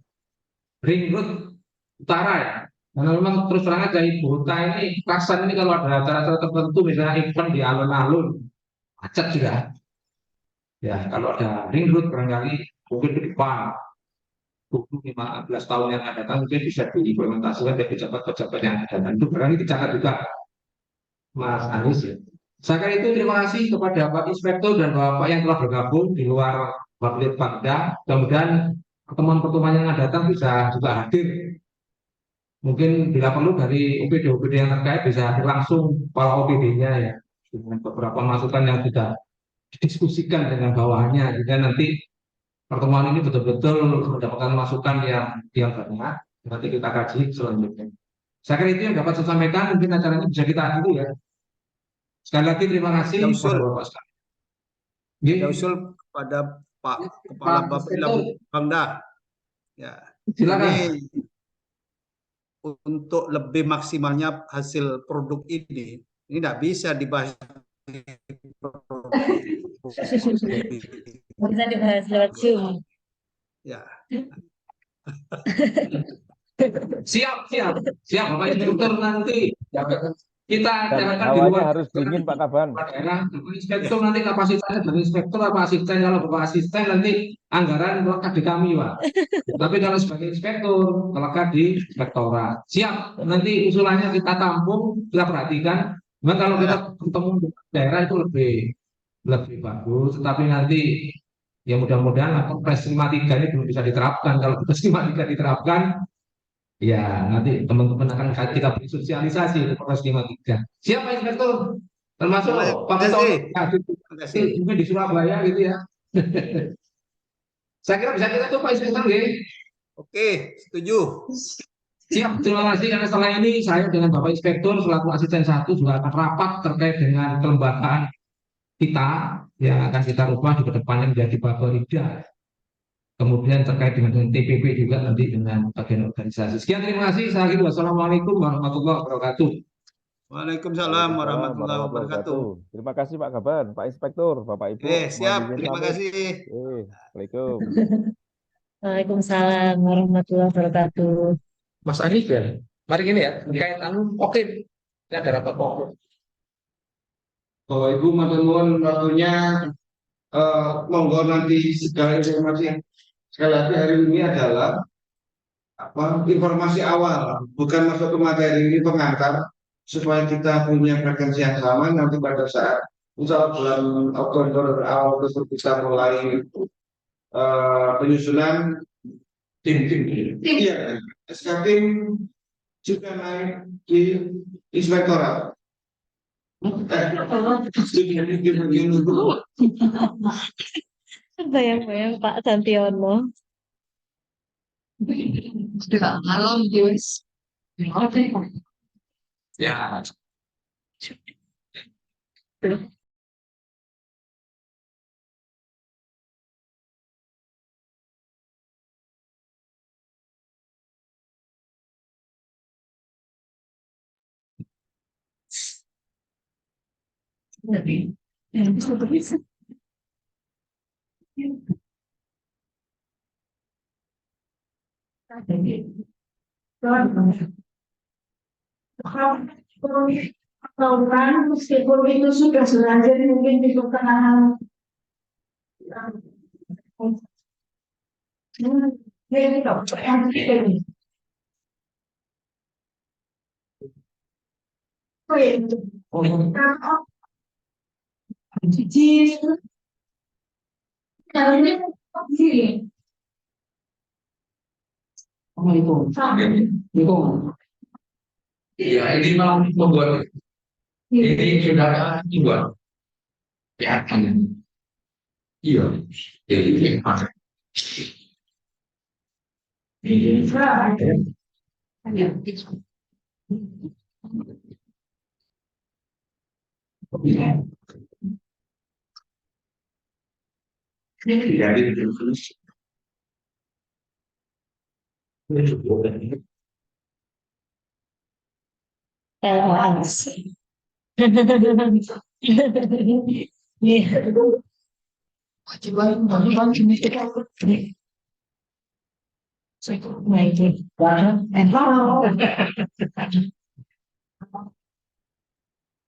ring road utara ya. Karena memang terus terang aja Ibu Huta ini, Klasan ini kalau ada acara-acara tertentu, misalnya event di alun-alun, macet juga. Ya, kalau ada ring road barangkali mungkin ke depan 15 tahun yang akan datang mungkin bisa diimplementasikan dari pejabat-pejabat yang ada. Dan itu barangkali dicatat juga Mas Anies ya. Saya kira itu, terima kasih kepada Pak Inspektur dan Bapak yang telah bergabung di luar Bapelit Bapeda. Mudah-mudahan pertemuan-pertemuan yang akan datang bisa juga hadir. Mungkin bila perlu dari OPD-OPD yang terkait bisa hadir langsung para OPD-nya ya, dengan beberapa masukan yang sudah didiskusikan dengan bawahannya, jika nanti pertemuan ini betul-betul mendapatkan masukan yang banyak, nanti kita kaji selanjutnya. Saya kira itu yang dapat saya sampaikan, mungkin acara ini bisa kita akhiri ya. Sekali lagi terima kasih kepada Bapak sekalian. Saya usul kepada Pak Kepala Bapeda Bangda. Ya, silakan. Ini untuk lebih maksimalnya hasil produk ini tidak bisa dibahas. Bisa dibahas lewat Zoom. Ya. Siap Bapak Inspektur nanti kita Dan jangankan di hawanya luar harus dingin Pak Kaban. daerah, Bapak Inspektur nanti kapasitasnya dari inspektur apa asisten, kalau Bapak asisten nanti anggaran melekat di kami Pak. Tapi kalau sebagai inspektur melekat di inspektorat. Siap, nanti usulannya kita tampung, kita perhatikan. Cuma kalau kita ketemu di daerah itu lebih bagus, tetapi nanti ya mudah-mudahan Perpres 53 ini belum bisa diterapkan. Kalau Perpres 53 diterapkan, ya nanti teman-teman akan kita beri sosialisasi untuk Perpres 53. Siapa inspektur? Termasuk Pak Ketua Terima kasih. mungkin di Surabaya gitu ya. Saya kira bisa kita tuh Pak Inspektur ya. Oke, setuju. Siap, terima kasih karena setelah ini saya dengan Bapak Inspektur selaku asisten 1 juga akan rapat terkait dengan kelembagaan kita yang akan kita rubah di kedepannya menjadi Bapelida. Kemudian terkait dengan TPP juga nanti dengan bagian organisasi. Sekian, terima kasih. Saya akhiri. Wassalamualaikum warahmatullahi wabarakatuh. Waalaikumsalam warahmatullahi wabarakatuh. Terima kasih Pak Kaban, Pak Inspektur, Bapak Ibu. Siap, Mohon izin terima pamit. kasih. Assalamualaikum. Waalaikumsalam warahmatullahi wabarakatuh. Mas Anies ya, mari gini ya, terkait oke, ini ada rapat pokok. Bapak Ibu matur nuwun waktunya, monggo nanti segala informasi yang sekali lagi hari ini adalah informasi awal, bukan masuk ke materi, ini pengantar supaya kita punya frekuensi yang sama. Nanti pada saat insya Allah bulan Oktober awal Oktober kita mulai penyusunan Tim. Iya, SK tim juga naik di inspektorat. Bayang-bayang Pak Santiono. Malam, Yus. Ya. Orang meskipun itu sudah belajar mungkin di pertengahan. Ini dokter yang ini. Iya, ini mau membuat ini sudah dibuat. Ya, iya. Ini Baik.